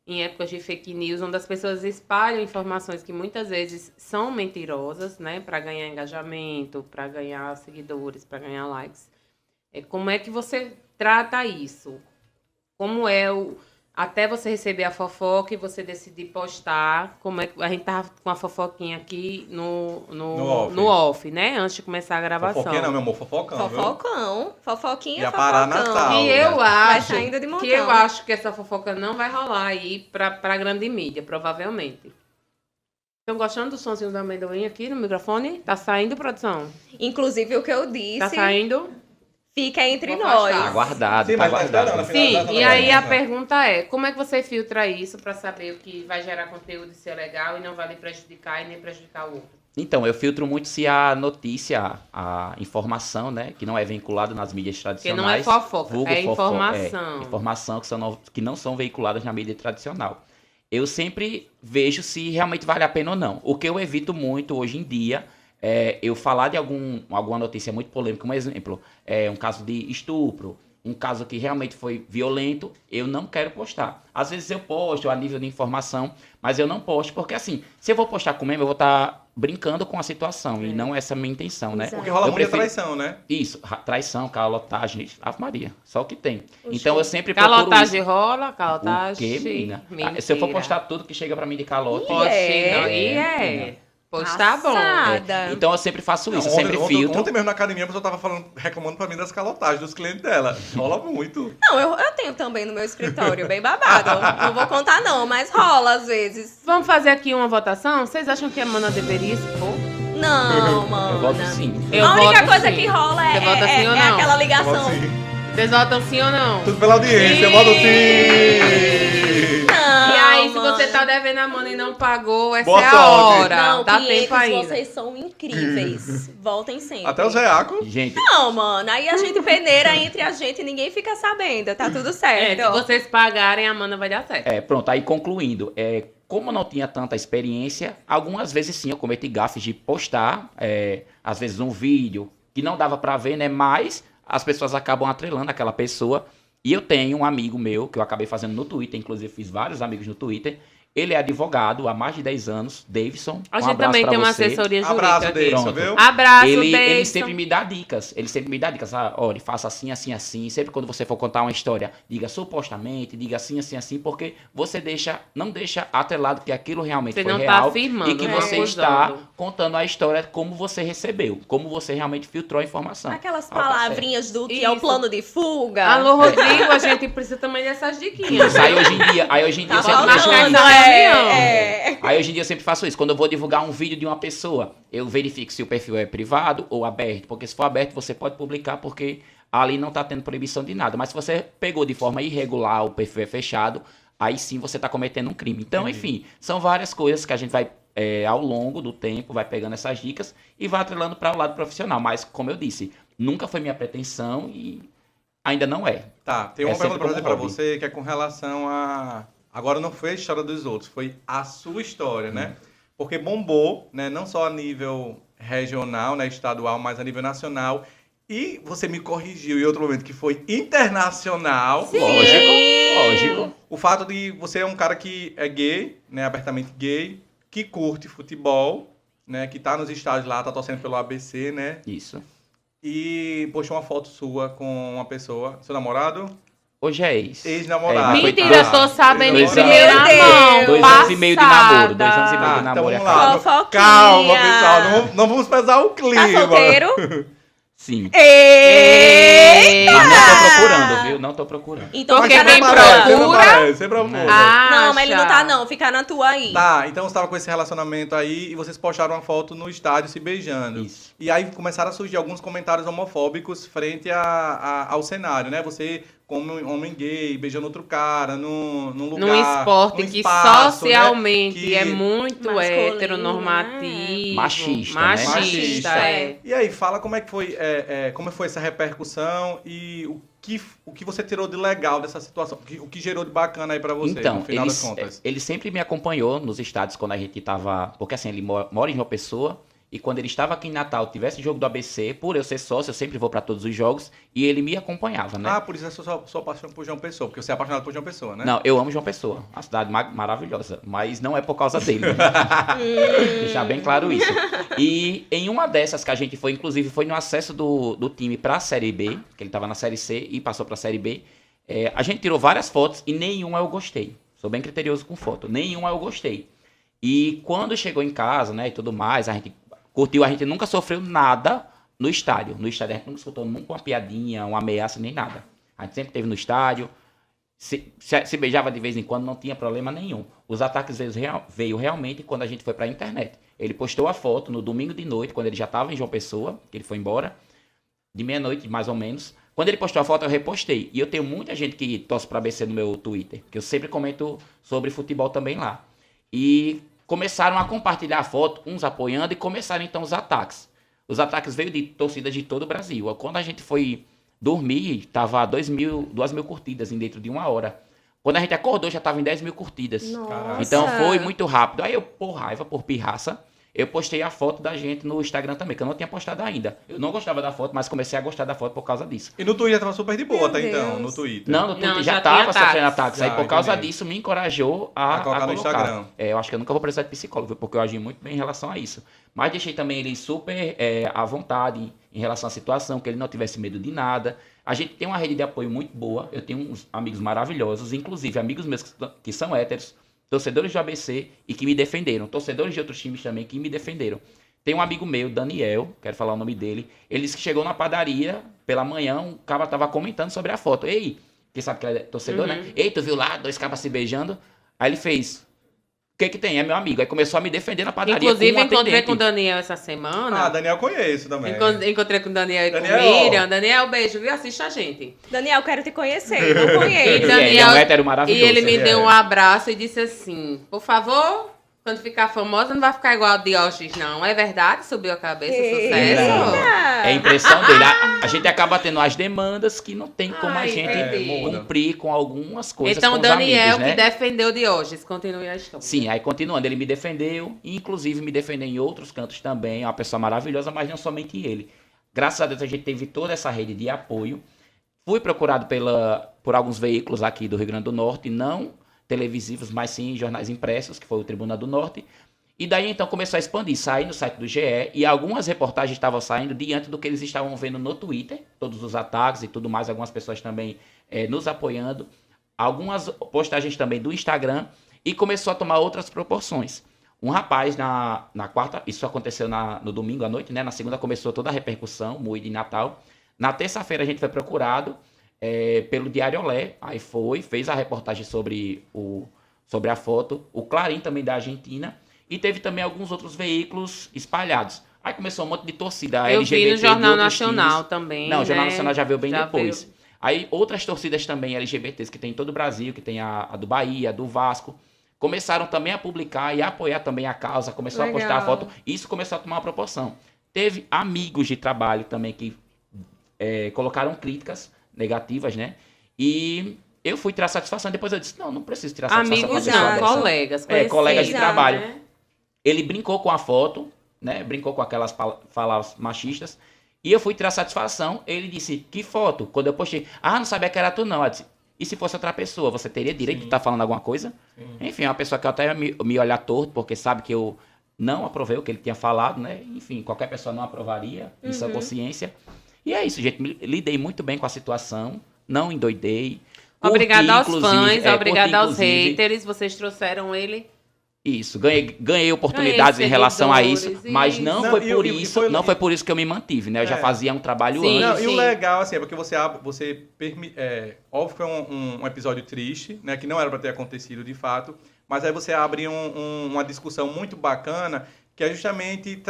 S4: em épocas de fake news, onde as pessoas espalham informações que muitas vezes são mentirosas, né, para ganhar engajamento, para ganhar seguidores, para ganhar likes. Como é que você trata isso? Como é até você receber a fofoca e você decidir postar? Como é que a gente tava com a fofoquinha aqui no off, né? Antes de começar a gravação.
S2: Fofoquinha não, meu amor, fofocão, viu?
S1: Fofocão. Fofoquinha,
S2: Ia parar
S1: fofocão.
S2: Natal.
S4: E eu
S1: Vai
S4: acho
S1: saindo de montão.
S4: que essa fofoca não vai rolar aí pra grande mídia, provavelmente. Estão gostando do sonzinho do amendoim aqui no microfone? Tá saindo, produção?
S1: Inclusive, o que eu disse
S4: Tá saindo?
S1: fica entre
S4: Vou
S1: nós.
S4: afastar.
S3: Tá guardado,
S2: Sim,
S3: tá
S2: mas tá
S3: guardado.
S2: esperando,
S4: Sim,
S2: Afinal,
S4: e aí a
S2: né?
S4: pergunta é, como é que você filtra isso pra saber o que vai gerar conteúdo e ser legal e não vai lhe prejudicar e nem prejudicar o outro?
S3: Então, eu filtro muito se a notícia, a informação, né, que não é vinculada nas mídias
S4: Porque não é
S3: tradicionais.
S4: fofoca,
S3: vulgo
S4: é informação.
S3: Informação que não são veiculadas na mídia tradicional. Eu sempre vejo se realmente vale a pena ou não. O que eu evito muito hoje em dia é eu falar de alguma notícia muito polêmica. Um exemplo, um caso de estupro, um caso que realmente foi violento, eu não quero postar. Às vezes eu posto a nível de informação, mas eu não posto, porque assim, se eu vou postar com meme, eu vou estar brincando com a situação, e não essa é a minha intenção, né?
S1: Exato.
S2: Porque rola
S3: Eu
S2: muita
S3: prefiro-
S2: traição, né?
S3: Isso, traição, calotagem, Ave Maria, só o que tem.
S1: Oxi.
S3: Então eu sempre procuro
S4: Calotagem
S3: isso.
S4: rola,
S3: O
S4: calotagem.
S3: quê, menina?
S4: Mentira.
S3: Se eu for postar tudo que chega pra mim de calote...
S4: Poxa,
S1: É.
S4: não, e é. Pois tá bom.
S1: Passada.
S3: Então eu sempre faço isso, eu
S2: Não,
S3: sempre filtro.
S2: ontem mesmo na academia a pessoa tava reclamando pra mim das calotagens dos clientes dela. Rola muito.
S1: Não, eu tenho também no meu escritório, bem babado. Não vou contar não, mas rola às vezes.
S4: Vamos fazer aqui uma votação? Vocês acham que a Mana deveria expor?
S1: Não, mano.
S3: Eu voto sim.
S4: Eu
S1: A única
S4: voto
S1: coisa
S4: sim.
S1: que rola é,
S4: Você vota sim ou
S1: é
S4: não?
S1: aquela
S2: Eu
S1: ligação.
S2: voto sim.
S4: Vocês votam sim ou não?
S2: Tudo pela audiência, eu voto sim!
S1: Não,
S4: E aí, se
S1: mano.
S4: você tá devendo a Mana e não pagou, essa
S2: Boa
S4: é a
S2: sorte.
S4: hora.
S1: Não,
S4: Dá
S1: clientes,
S4: tempo ainda.
S1: vocês são incríveis. Voltem sempre.
S2: Até os reacos.
S3: Gente,
S1: Não, mano, aí a gente peneira entre a gente e ninguém fica sabendo, tá tudo
S4: É,
S1: certo.
S4: se vocês pagarem, a Mana vai dar certo.
S3: pronto, aí concluindo, como eu não tinha tanta experiência, algumas vezes sim eu cometi gafes de postar, às vezes um vídeo que não dava pra ver, né? Mas as pessoas acabam atrelando aquela pessoa. E eu tenho um amigo meu, que eu acabei fazendo no Twitter, inclusive fiz vários amigos no Twitter. Ele é advogado há mais de 10 anos, Davidson.
S4: A
S3: um
S4: gente
S3: abraço
S4: também
S3: pra
S4: tem uma
S3: você.
S4: assessoria jurídica
S2: Abraço,
S4: aqui.
S2: Deison,
S3: Pronto.
S2: viu?
S4: Abraço,
S3: Ele
S4: Deison.
S3: sempre me dá dicas. Ele sempre me dá dicas. Olha, faça assim, assim, assim. Sempre quando você for contar uma história, diga supostamente, diga assim, assim, assim, porque você não deixa atrelado que aquilo realmente
S4: Você
S3: foi
S4: não tá
S3: real
S4: afirmando,
S3: e que
S4: né?
S3: você
S4: Acusando.
S3: está contando a história como você recebeu, como você realmente filtrou a informação.
S1: Aquelas
S3: Ah, tá certo.
S1: palavrinhas do que é o
S4: Isso.
S1: plano de fuga.
S4: Alô, Rodrigo, a gente precisa também dessas diquinhas.
S3: Isso, aí hoje em dia
S1: Tá
S3: eu sempre deixo
S4: faltando,
S3: isso.
S1: é.
S3: Aí hoje em dia eu sempre faço isso. Quando eu vou divulgar um vídeo de uma pessoa, eu verifico se o perfil é privado ou aberto. Porque se for aberto, você pode publicar, porque ali não está tendo proibição de nada. Mas se você pegou de forma irregular, o perfil é fechado, aí sim você está cometendo um crime. Então, enfim, são várias coisas que a gente vai, ao longo do tempo, vai pegando essas dicas e vai atrelando para o lado profissional. Mas, como eu disse, nunca foi minha pretensão e ainda não é.
S2: Tá, tem uma
S3: É
S2: pergunta pra
S3: sempre
S2: fazer pra
S3: como hobby.
S2: você, que é com relação a... Agora não foi a história dos outros, foi a sua história, né? Porque bombou, né? Não só a nível regional, né? Estadual, mas a nível nacional. E você me corrigiu em outro momento que foi internacional.
S3: Lógico.
S2: O fato de você é um cara que é gay, né? Abertamente gay, que curte futebol, né? Que tá nos estádios lá, tá torcendo pelo ABC, né?
S3: Isso.
S2: E postou uma foto sua com uma pessoa, seu namorado?
S3: Hoje é ex.
S2: Ex-namorado.
S3: mas foi
S4: Mentira,
S3: dois-
S4: tô sabendo em
S3: dois
S4: primeira
S1: anos.
S4: mão.
S3: 2 anos e meio de namoro. 2 anos e meio
S2: Tá,
S3: de
S2: então
S3: namoro.
S2: vamos
S3: acabou.
S2: lá.
S1: Fofoquinha.
S2: Calma, pessoal. Não vamos pesar o clima.
S1: Tá solteiro?
S3: Sim.
S1: Eita!
S3: Mas não tô procurando, viu? Não tô procurando.
S1: Então
S4: Porque
S1: fica
S4: quem
S1: na
S4: procura-
S1: tua.
S2: Sempre amor.
S1: Não, mas ele não tá não, fica na tua aí.
S2: Tá, então você tava com esse relacionamento aí e vocês postaram uma foto no estádio se beijando.
S3: Isso.
S2: E aí começaram a surgir alguns comentários homofóbicos frente ao cenário, né? Você, como um homem gay, beijando outro cara num lugar...
S4: Num esporte
S2: num
S4: que
S2: espaço,
S4: socialmente
S2: né? Que-
S4: é muito
S1: Masculino,
S4: heteronormativo.
S3: Machista, né?
S4: Machista,
S2: Machista.
S4: é.
S2: E aí, fala como é que foi, como foi essa repercussão e o que você tirou de legal dessa situação, o que gerou de bacana aí pra você,
S3: Então,
S2: no final das contas.
S3: ele sempre me acompanhou nos estádios quando a gente tava... Porque assim, ele mora em João Pessoa. E quando ele estava aqui em Natal, tivesse jogo do ABC, por eu ser sócio, eu sempre vou para todos os jogos. E ele me acompanhava, né?
S2: Ah, por isso é sua paixão por João Pessoa, porque você é apaixonado por João Pessoa, né?
S3: Não, eu amo João Pessoa. Uma cidade maravilhosa. Mas não é por causa dele. Deixar bem claro isso. E em uma dessas que a gente foi, inclusive, foi no acesso do time para a Série B, que ele estava na Série C e passou para a Série B. A gente tirou várias fotos e nenhuma eu gostei. Sou bem criterioso com foto. Nenhuma eu gostei. E quando chegou em casa, né, e tudo mais, a gente curtiu, a gente nunca sofreu nada no estádio. No estádio a gente nunca escutou nunca uma piadinha, uma ameaça, nem nada. A gente sempre esteve no estádio, se beijava de vez em quando, não tinha problema nenhum. Os ataques veio realmente quando a gente foi pra internet. Ele postou a foto no domingo de noite, quando ele já estava em João Pessoa, que ele foi embora, de meia-noite, mais ou menos. Quando ele postou a foto, eu repostei. E eu tenho muita gente que torce pra ABC no meu Twitter, que eu sempre comento sobre futebol também lá. E começaram a compartilhar a foto, uns apoiando, e começaram então os ataques. Os ataques veio de torcidas de todo o Brasil. Quando a gente foi dormir, tava 2.000 curtidas em dentro de 1 hora. Quando a gente acordou, já tava em 10.000 curtidas.
S1: Nossa.
S3: Então foi muito rápido. Aí eu, por raiva, por pirraça, eu postei a foto da gente no Instagram também, que eu não tinha postado ainda. Eu não gostava da foto, mas comecei a gostar da foto por causa disso.
S2: E no Twitter tava super de boa
S1: Meu
S2: até então,
S1: Deus.
S2: no Twitter.
S3: Não, no Twitter
S4: Não,
S3: já
S4: já tinha
S3: tava sofrendo
S4: ataques.
S3: ataques. Aí
S2: Já,
S3: por causa
S2: entendi.
S3: disso me encorajou a
S2: A colocar no
S3: colocar.
S2: Instagram.
S3: Eu acho que eu nunca vou precisar de psicólogo, porque eu agi muito bem em relação a isso. Mas deixei também ele super à vontade em relação à situação, que ele não tivesse medo de nada. A gente tem uma rede de apoio muito boa, eu tenho uns amigos maravilhosos, inclusive amigos meus que são héteros, torcedores do ABC e que me defenderam, torcedores de outros times também que me defenderam. Tem um amigo meu, Daniel, quero falar o nome dele, ele disse que chegou na padaria pela manhã, um cara tava comentando sobre a foto. Ei, quem sabe que ele é torcedor, né? Ei, tu viu lá, 2 cabas se beijando? Aí ele fez... O que tem? É meu amigo. Aí começou a me defender na padaria.
S4: Inclusive,
S3: com um
S4: encontrei
S3: atendente.
S4: com o Daniel essa semana.
S2: Ah, Daniel conheço também.
S4: Encontrei com o Daniel e com
S2: Daniel.
S4: o Miriam. Daniel, beijo, viu? Assiste a gente.
S1: Daniel, quero te conhecer, não
S4: E
S1: conheço.
S3: Ele é um hétero maravilhoso.
S4: E ele me
S2: ele
S4: deu
S2: é.
S4: um abraço e disse assim: por favor, quando ficar famosa, não vai ficar igual a Diógenes, não. É verdade? Subiu a cabeça, sucesso.
S3: É a impressão dele. A gente acaba tendo as demandas que não tem como a
S4: Ai,
S3: gente
S4: entendi.
S3: cumprir com algumas coisas
S4: Então,
S3: com
S4: o
S3: os
S4: Daniel
S3: amigos, né?
S4: que defendeu Diógenes. Continue a história.
S3: Sim, aí continuando, ele me defendeu, e inclusive me defendeu em outros cantos também, é uma pessoa maravilhosa, mas não somente ele. Graças a Deus a gente teve toda essa rede de apoio. Fui procurado por alguns veículos aqui do Rio Grande do Norte, não televisivos, mas sim jornais impressos, que foi o Tribuna do Norte. E daí então começou a expandir, sair no site do GE, e algumas reportagens estavam saindo diante do que eles estavam vendo no Twitter, todos os ataques e tudo mais, algumas pessoas também nos apoiando, algumas postagens também do Instagram, e começou a tomar outras proporções. Um rapaz na quarta, isso aconteceu no domingo à noite, né? Na segunda começou toda a repercussão, Moída e Natal. Na terça-feira a gente foi procurado pelo Diário Olé, aí fez a reportagem sobre a foto, o Clarim também da Argentina, e teve também alguns outros veículos espalhados. Aí começou um monte de torcida
S4: Eu
S3: LGBT
S4: vi no
S3: de
S4: Jornal
S3: outros
S4: Nacional
S3: times.
S4: também.
S3: Não, o Jornal
S4: né?
S3: Nacional já veio bem
S4: Já
S3: depois.
S4: veio.
S3: Aí outras torcidas também LGBTs que tem em todo o Brasil, que tem a do Bahia, a do Vasco, começaram também a publicar e a apoiar também a causa, começou a postar a
S1: Legal.
S3: foto, isso começou a tomar uma proporção. Teve amigos de trabalho também que colocaram críticas negativas, né? E eu fui tirar satisfação, depois eu disse, não preciso tirar satisfação com a
S4: Amigos
S3: pessoa
S4: não,
S3: dessa.
S4: colegas.
S3: Colegas de
S4: conhecidos,
S3: trabalho.
S4: né?
S3: Ele brincou com a foto, né? Brincou com aquelas falas machistas. E eu fui tirar satisfação. Ele disse, que foto? Quando eu postei, não sabia que era tu não. Eu disse, e se fosse outra pessoa, você teria direito de estar falando alguma coisa? Enfim, é uma pessoa que até me olha torto, porque sabe que eu não aprovei o que ele tinha falado, né? Enfim, qualquer pessoa não aprovaria, em sua consciência. E é isso, gente. Lidei muito bem com a situação, não endoidei.
S4: Obrigada aos
S3: Curti,
S4: fãs,
S3: inclusive,
S4: obrigada
S3: curti,
S4: aos
S3: inclusive.
S4: haters. Vocês trouxeram ele.
S3: Isso, ganhei oportunidades
S4: Ganhei
S3: em relação a isso,
S4: seguidores,
S3: mas
S4: isso.
S3: não,
S2: Não,
S3: foi
S2: e-
S3: por
S2: e
S3: isso,
S2: foi-
S3: não foi por isso que eu me mantive, né? Eu já fazia um trabalho
S4: Sim.
S3: antes.
S2: Não, e o legal, assim, é porque óbvio que foi um episódio triste, né? Que não era para ter acontecido de fato, mas aí você abre uma discussão muito bacana, que é justamente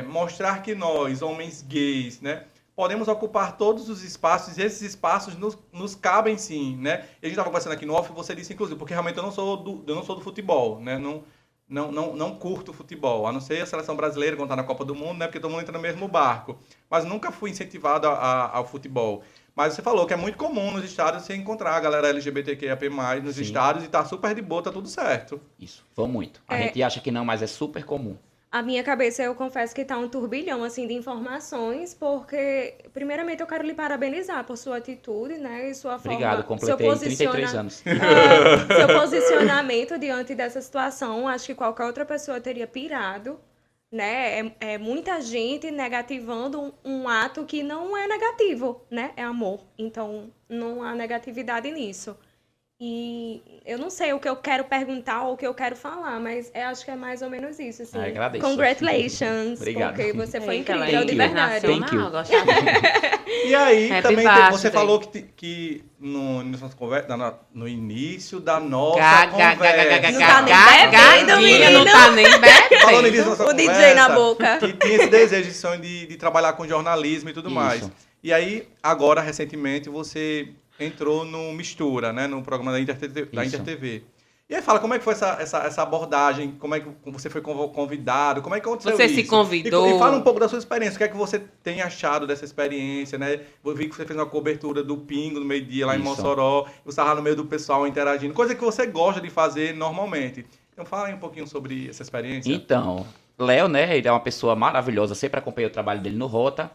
S2: mostrar que nós, homens gays, né? Podemos ocupar todos os espaços, e esses espaços nos cabem sim, né? E a gente estava conversando aqui no off, você disse, inclusive, porque realmente eu não sou do futebol, né? Não curto futebol, a não ser a seleção brasileira quando está na Copa do Mundo, né? Porque todo mundo entra no mesmo barco. Mas nunca fui incentivado ao futebol. Mas você falou que é muito comum nos estádios você encontrar a galera LGBTQIAP+, nos
S3: Sim.
S2: estádios, e tá super de boa, tá tudo certo.
S3: Isso, foi muito. A gente acha que não, mas é super comum.
S1: A minha cabeça, eu confesso que tá um turbilhão, assim, de informações, porque, primeiramente, eu quero lhe parabenizar por sua atitude, né, e sua
S3: Obrigado,
S1: forma...
S3: completei 33 anos.
S1: Seu posicionamento diante dessa situação, acho que qualquer outra pessoa teria pirado, né, é muita gente negativando um ato que não é negativo, né, é amor, então não há negatividade nisso. E eu não sei o que eu quero perguntar ou o que eu quero falar, mas acho que é mais ou menos isso, assim.
S3: Agradeço.
S1: Congratulations,
S3: Obrigado.
S1: porque você foi
S4: Eita, ela
S1: incrível,
S4: é
S1: de verdade.
S3: Thank you.
S4: internacional, gostava.
S2: E aí,
S4: Happy
S2: também
S4: birthday.
S2: você falou que no início da nossa
S4: Gaga,
S2: conversa...
S1: Não tá nem bebendo, menino.
S4: Não tá nem
S2: Falando
S4: bebendo.
S2: nisso, nossa
S1: O DJ
S2: conversa,
S1: na boca.
S2: Que tinha esse desejo, esse sonho de trabalhar com jornalismo e tudo
S3: Isso.
S2: mais. E aí, agora, recentemente, você entrou no Mistura, né? No programa da InterTV. E aí fala, como é que foi essa abordagem? Como é que você foi convidado? Como é que aconteceu
S4: Você
S2: isso?
S4: se convidou?
S2: E fala um pouco da sua experiência. O que é que você tem achado dessa experiência, né? Eu vi que você fez uma cobertura do Pingo no meio-dia lá em
S3: Isso.
S2: Mossoró. Você estava no meio do pessoal interagindo. Coisa que você gosta de fazer normalmente. Então fala aí um pouquinho sobre essa experiência.
S3: Então, Léo, né, ele é uma pessoa maravilhosa, sempre acompanhei o trabalho dele no Rota,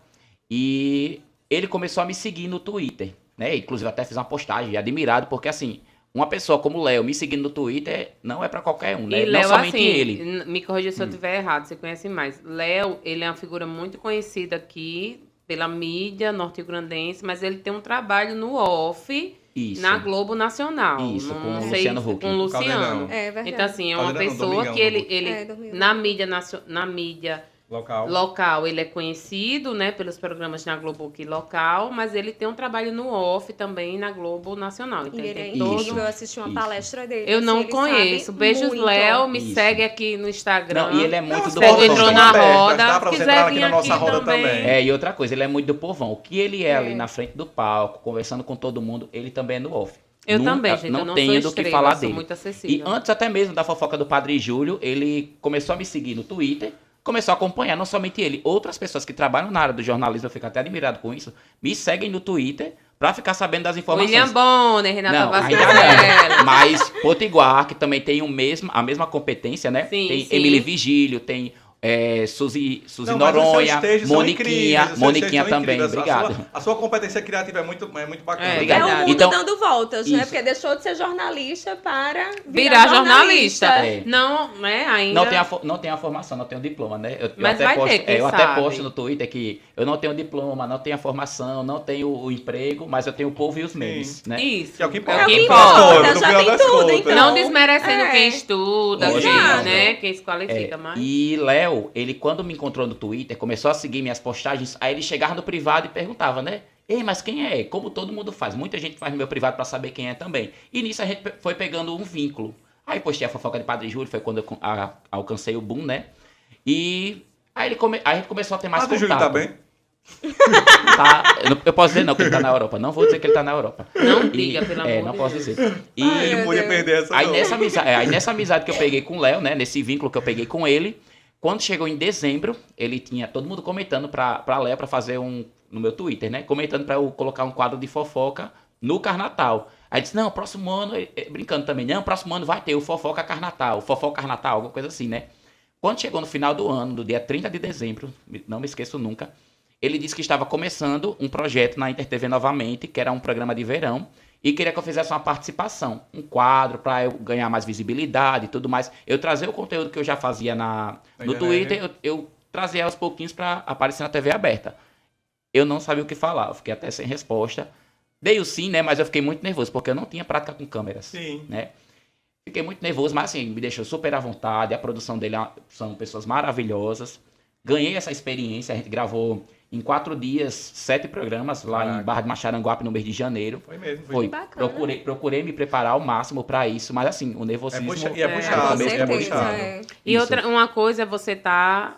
S3: e ele começou a me seguir no Twitter, né, inclusive até fiz uma postagem, admirado, porque assim, uma pessoa como o Léo me seguindo no Twitter não é pra qualquer um, né?
S4: E
S3: Não
S4: Léo,
S3: somente
S4: assim,
S3: ele.
S4: me corrija se eu estiver errado, você conhece mais. Léo, ele é uma figura muito conhecida aqui pela mídia norte-grandense, mas ele tem um trabalho no off
S3: Isso.
S4: na Globo Nacional.
S3: Isso,
S4: Não
S3: com o
S4: sei
S3: Luciano
S4: se-
S3: Huck.
S4: Com o Luciano.
S2: Caldeirão.
S1: É verdade.
S4: Então, assim, é uma
S2: Caldeirão,
S4: pessoa
S2: Domingão
S4: que
S2: do
S4: ele
S1: É, Domingão.
S4: na mídia
S2: Local.
S4: local, ele é conhecido, né, pelos programas na Globo aqui local, mas ele tem um trabalho no off também na Globo Nacional. Então,
S1: E ele é
S4: tem todo...
S1: incrível, eu assisti uma
S3: Isso.
S1: palestra dele.
S4: Eu
S1: assim,
S4: não
S1: ele
S4: conheço.
S1: sabe
S4: Beijos,
S1: muito.
S4: Léo. Me
S3: Isso.
S4: segue aqui no Instagram.
S3: Não, e ele é muito
S2: As
S3: do
S2: portas
S4: entrou
S3: povão.
S2: estão
S4: na
S2: abertas,
S4: roda,
S2: dá pra
S4: se
S2: você
S4: quiser
S2: entrar aqui
S4: vir
S2: na nossa
S4: aqui
S2: roda
S4: também.
S2: também.
S3: É, e outra coisa, ele é muito do povão. O que ele é
S1: É.
S3: ali na frente do palco, conversando com todo mundo, ele também é no off.
S4: Eu
S3: Nunca-
S4: também, gente. Eu não
S3: tenho
S4: sou
S3: do que
S4: estrela,
S3: falar
S4: sou
S3: dele.
S4: muito
S3: E
S4: acessível.
S3: antes até mesmo da fofoca do Padre Júlio, ele começou a me seguir no Twitter, começou a acompanhar, não somente ele, outras pessoas que trabalham na área do jornalismo, eu fico até admirado com isso, me seguem no Twitter pra ficar sabendo das informações.
S4: William Bonner, Renata
S3: Não, ainda
S4: Vasconcelos.
S3: não. Mas Potiguar, que também tem a mesma competência, né?
S4: Sim,
S3: tem
S4: sim.
S3: Emily Vigílio, tem Suzy
S2: Não, mas os seus
S3: Noronha,
S2: textos são incríveis, os seus
S3: Moniquinha
S2: textos são
S3: também,
S2: incríveis.
S3: obrigado.
S2: A sua competência criativa é muito bacana.
S4: É,
S3: Obrigado.
S1: É o
S4: verdade.
S1: mundo
S3: Então-
S1: dando voltas, né?
S3: Isso.
S1: Porque deixou de ser jornalista para
S4: Virar jornalista.
S3: É.
S4: Não, né, ainda...
S3: Não tem a formação, não tenho diploma, né? Eu
S4: Mas
S3: até
S4: vai
S3: posto,
S4: ter, quem
S3: eu até
S4: sabe?
S3: posto no Twitter que eu não tenho diploma, não tenho a formação, não tenho o emprego, mas eu tenho o povo e os memes, né?
S4: Isso.
S2: Que é o que
S4: É
S2: importa.
S4: o que
S1: importa,
S4: importa.
S2: No
S1: já
S2: final
S1: tem
S2: das
S1: tudo,
S2: contas.
S1: então.
S4: Não desmerecendo
S1: É.
S4: quem estuda,
S3: Lógico.
S4: quem, né, quem se qualifica,
S3: É,
S4: mas...
S3: e Léo, ele quando me encontrou no Twitter, começou a seguir minhas postagens, aí ele chegava no privado e perguntava, né? Ei, mas quem é? Como todo mundo faz. Muita gente faz no meu privado pra saber quem é também. E nisso a gente foi pegando um vínculo. Aí postei a fofoca de Padre Júlio, foi quando eu alcancei o boom, né? E aí a gente começou a ter mais
S2: Padre
S3: contato.
S2: Júlio tá bem?
S3: Tá? Eu posso dizer não, que ele tá na Europa. Não vou dizer que ele tá na Europa.
S4: Não diga, pelo amor
S3: não
S4: de
S3: posso
S4: Deus.
S3: dizer. E
S2: Ai, não podia
S1: Deus.
S2: perder essa
S3: aí
S2: não.
S3: nessa amizade que eu peguei com o Léo, né? Nesse vínculo que eu peguei com ele, quando chegou em dezembro, ele tinha todo mundo comentando pra Léo pra fazer no meu Twitter, né? Comentando pra eu colocar um quadro de fofoca no Carnatal. Aí disse, não, próximo ano, brincando também, não, próximo ano vai ter o Fofoca Carnatal, o Fofoca Carnatal, alguma coisa assim, né? Quando chegou no final do ano, do dia 30 de dezembro, não me esqueço nunca, ele disse que estava começando um projeto na InterTV novamente, que era um programa de verão, e queria que eu fizesse uma participação, um quadro para eu ganhar mais visibilidade e tudo mais. Eu trazer o conteúdo que eu já fazia no
S2: internet.
S3: Twitter, eu trazia aos pouquinhos para aparecer na TV aberta. Eu não sabia o que falar, eu fiquei até sem resposta. Dei o sim, né, mas eu fiquei muito nervoso, porque eu não tinha prática com câmeras.
S2: Sim.
S3: Né? Fiquei muito nervoso, mas assim, me deixou super à vontade. A produção dele são pessoas maravilhosas. Ganhei essa experiência, a gente gravou em 4 dias 7 programas lá
S2: Caraca.
S3: em Barra de Macharanguape no mês de janeiro.
S2: Foi mesmo.
S3: Foi.
S1: bacana.
S3: Procurei me preparar ao máximo para isso, mas assim, o nervosismo...
S2: É puxado,
S1: Com
S3: no começo
S2: é
S1: certeza,
S2: puxado.
S1: é.
S4: E
S3: Isso.
S4: outra, uma coisa é você tá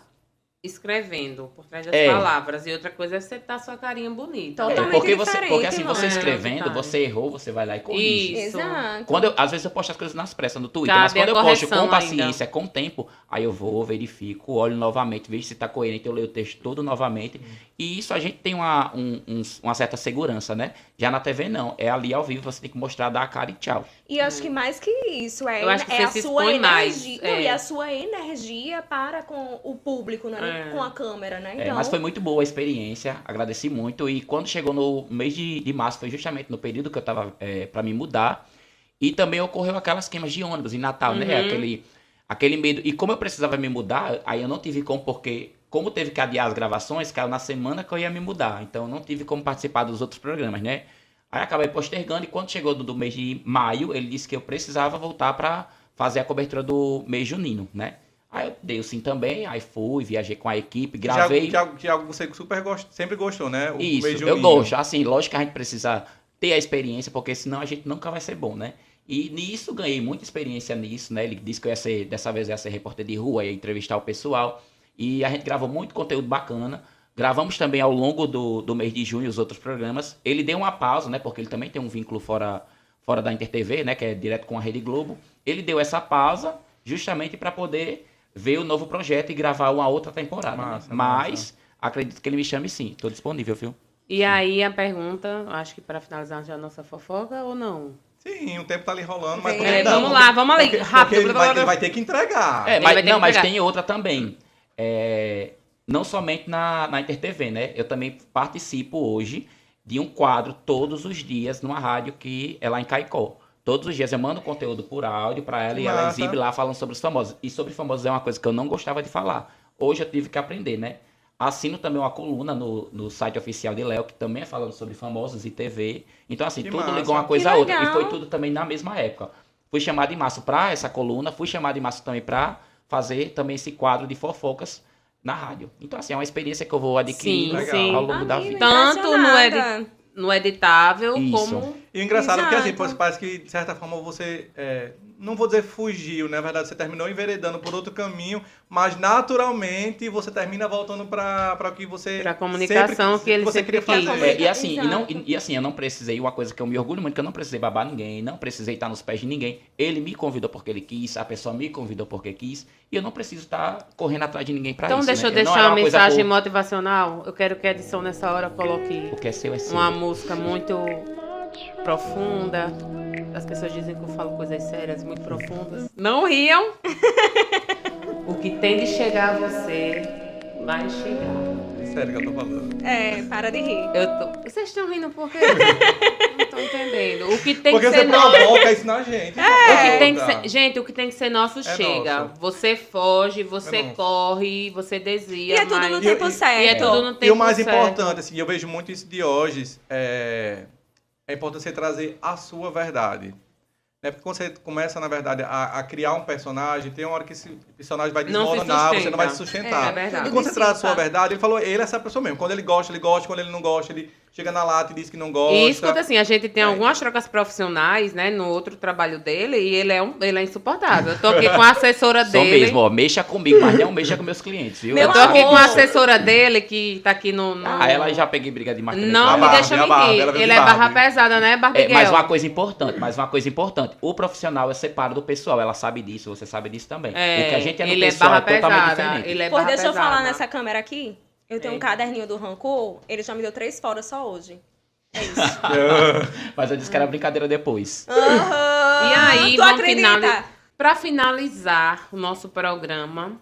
S4: escrevendo por trás das
S3: É.
S4: palavras, e outra coisa é você tá sua carinha bonita.
S1: Totalmente
S3: porque
S1: diferente,
S3: porque assim, você
S1: mano.
S3: escrevendo,
S4: É,
S3: você errou, você vai lá e corrige.
S4: Isso.
S1: Exato.
S3: Às vezes eu posto as coisas nas pressas no Twitter,
S4: Cabe
S3: mas quando
S4: a
S3: eu posto
S4: correção
S3: com paciência, com tempo, aí eu vou, verifico, olho novamente, vejo se tá coerente, eu leio o texto todo novamente. E isso a gente tem uma certa segurança, né? Já na TV não, é ali ao vivo, você tem que mostrar, dar a cara e tchau.
S1: E acho que mais que isso,
S4: Eu acho que
S1: é a
S4: você se
S1: sua
S4: expõe mais,
S1: energia.
S4: é.
S1: Não, e a sua energia para com o público, né?
S4: É.
S1: Com a câmera, né?
S3: É, mas foi muito boa a experiência, agradeci muito. E quando chegou no mês de março, foi justamente no período que eu tava pra me mudar. E também ocorreu aquelas queimas de ônibus em Natal, né? Aquele medo. E como eu precisava me mudar, aí eu não tive como, porque como teve que adiar as gravações, caiu na semana que eu ia me mudar. Então eu não tive como participar dos outros programas, né? Aí acabei postergando e quando chegou do mês de maio, ele disse que eu precisava voltar pra fazer a cobertura do mês junino, né? Aí eu dei o sim também, aí fui, viajei com a equipe, gravei.
S2: Tiago, você sempre gostou, né? O
S3: Isso,
S2: mês
S3: eu
S2: junino.
S3: gosto. Assim, lógico que a gente precisa ter a experiência, porque senão a gente nunca vai ser bom, né? E nisso, ganhei muita experiência nisso, né? Ele disse que dessa vez eu ia ser repórter de rua, ia entrevistar o pessoal. E a gente gravou muito conteúdo bacana. Gravamos também ao longo do mês de junho os outros programas. Ele deu uma pausa, né? Porque ele também tem um vínculo fora da InterTV, né? Que é direto com a Rede Globo. Ele deu essa pausa justamente para poder ver o novo projeto e gravar uma outra temporada.
S2: Massa,
S3: né? Mas acredito que ele me chame sim. Estou disponível, viu?
S4: E aí a pergunta, acho que para finalizar já a nossa fofoca ou não?
S2: Sim, o tempo tá ali rolando, mas...
S1: É,
S2: não,
S4: vamos lá, vamos ali,
S2: porque
S4: rápido.
S2: ele vai ter que entregar.
S3: É,
S4: Ele vai ter que
S3: mas
S4: pegar.
S3: tem outra também. Não somente na InterTV, né? Eu também participo hoje de um quadro todos os dias numa rádio que é lá em Caicó. Todos os dias eu mando conteúdo por áudio pra ela
S2: Que
S3: e ela
S2: massa.
S3: exibe lá falando sobre os famosos. E sobre famosos é uma coisa que eu não gostava de falar. Hoje eu tive que aprender, né? Assino também uma coluna no site oficial de Léo, que também é falando sobre famosos e TV. Então, assim,
S2: Que
S3: tudo
S2: massa.
S3: ligou uma coisa
S1: Que
S3: a outra. E
S1: legal.
S3: foi tudo também na mesma época. Fui chamado em março pra essa coluna, fui chamado em março também pra fazer também esse quadro de fofocas na rádio. Então, assim, é uma experiência que eu vou adquirindo
S4: Sim, sim.
S3: ao longo da
S1: Amiga,
S3: vida.
S4: Tanto no
S1: impressionada.
S4: no editável,
S3: Isso.
S4: como...
S2: E o engraçado é que, assim,
S1: Exato.
S2: pois parece que, de certa forma, você, não vou dizer fugiu, na verdade, você terminou enveredando por outro caminho, mas, naturalmente, você termina voltando para o que você...
S4: Pra comunicação que ele
S2: você
S4: sempre
S2: queria
S4: quis.
S2: fazer.
S3: E assim,
S1: Exato.
S3: e assim, eu não precisei, uma coisa que eu me orgulho muito, que eu não precisei babar ninguém, não precisei estar nos pés de ninguém. Ele me convidou porque ele quis, a pessoa me convidou porque quis, e eu não preciso estar correndo atrás de ninguém pra
S4: Então
S3: isso.
S4: deixa eu
S3: né? Não
S4: deixar
S3: era
S4: uma
S3: coisa
S4: mensagem
S3: por-
S4: motivacional. Eu quero que a edição nessa hora coloque
S3: O que é seu é seu.
S4: uma música muito profunda. As pessoas dizem que eu falo coisas sérias, muito profundas. Não riam! O que tem de chegar a você, vai chegar.
S2: Sério que eu tô falando.
S1: É, para de rir.
S4: Vocês estão rindo por quê? Não estou entendendo. O que tem
S2: Porque
S4: que
S2: você
S4: ser nosso.
S2: provoca isso na gente.
S4: O que tem que
S2: Provoca.
S4: ser... Gente, o que tem que ser nosso chega.
S2: nosso.
S4: Você foge, você
S2: É nosso.
S4: corre, você desvia.
S1: E é tudo
S4: mas...
S1: no tempo certo.
S4: E é tudo no tempo
S2: E o mais
S4: certo.
S2: importante, assim, eu vejo muito isso de hoje, é importante você trazer a sua verdade. Né? Porque quando você começa, na verdade, a criar um personagem, tem uma hora que esse personagem vai
S4: Não se
S2: desmoronar, você
S4: sustenta.
S2: não vai se sustentar.
S4: É verdade.
S2: E quando você
S1: Dissipa.
S2: traz a sua verdade, ele falou, ele é essa pessoa mesmo. Quando ele gosta, quando ele não gosta, ele chega na lata e diz que não gosta.
S4: E escuta assim, a gente tem
S2: É.
S4: algumas trocas profissionais, né, no outro trabalho dele, e ele é insuportável. Eu tô aqui com a assessora
S3: Sou
S4: dele.
S3: mesmo, ó, mexa comigo, mas não mexa com meus clientes, viu?
S1: Meu
S4: Eu tô aqui
S1: amor.
S4: com a assessora dele, que tá aqui no...
S3: Ah, ela já peguei briga de marca.
S4: Não
S2: A
S4: me
S2: Barbie,
S4: deixa
S2: a Barbie,
S4: mentir.
S2: ela veio
S4: Ele
S2: de
S4: é barra
S2: Barbie.
S4: pesada, né, Barbie
S3: Mas
S4: Girl?
S3: uma coisa importante. O profissional é separo do pessoal, ela sabe disso, você sabe disso também.
S4: É,
S3: O que a gente é no
S4: ele
S3: pessoal
S4: é
S3: é
S4: barra
S3: totalmente
S4: pesada.
S3: diferente.
S4: Ele é
S1: Pois
S4: barra
S1: deixa eu
S4: pesada.
S1: falar nessa câmera aqui. Eu tenho um
S4: Eita.
S1: caderninho do Rancor, ele já me deu 3 fora só hoje. É isso.
S3: Mas eu disse que era brincadeira depois.
S1: Aham.
S4: E aí,
S1: Tu
S4: vamos
S1: acredita?
S4: Para finalizar o nosso programa,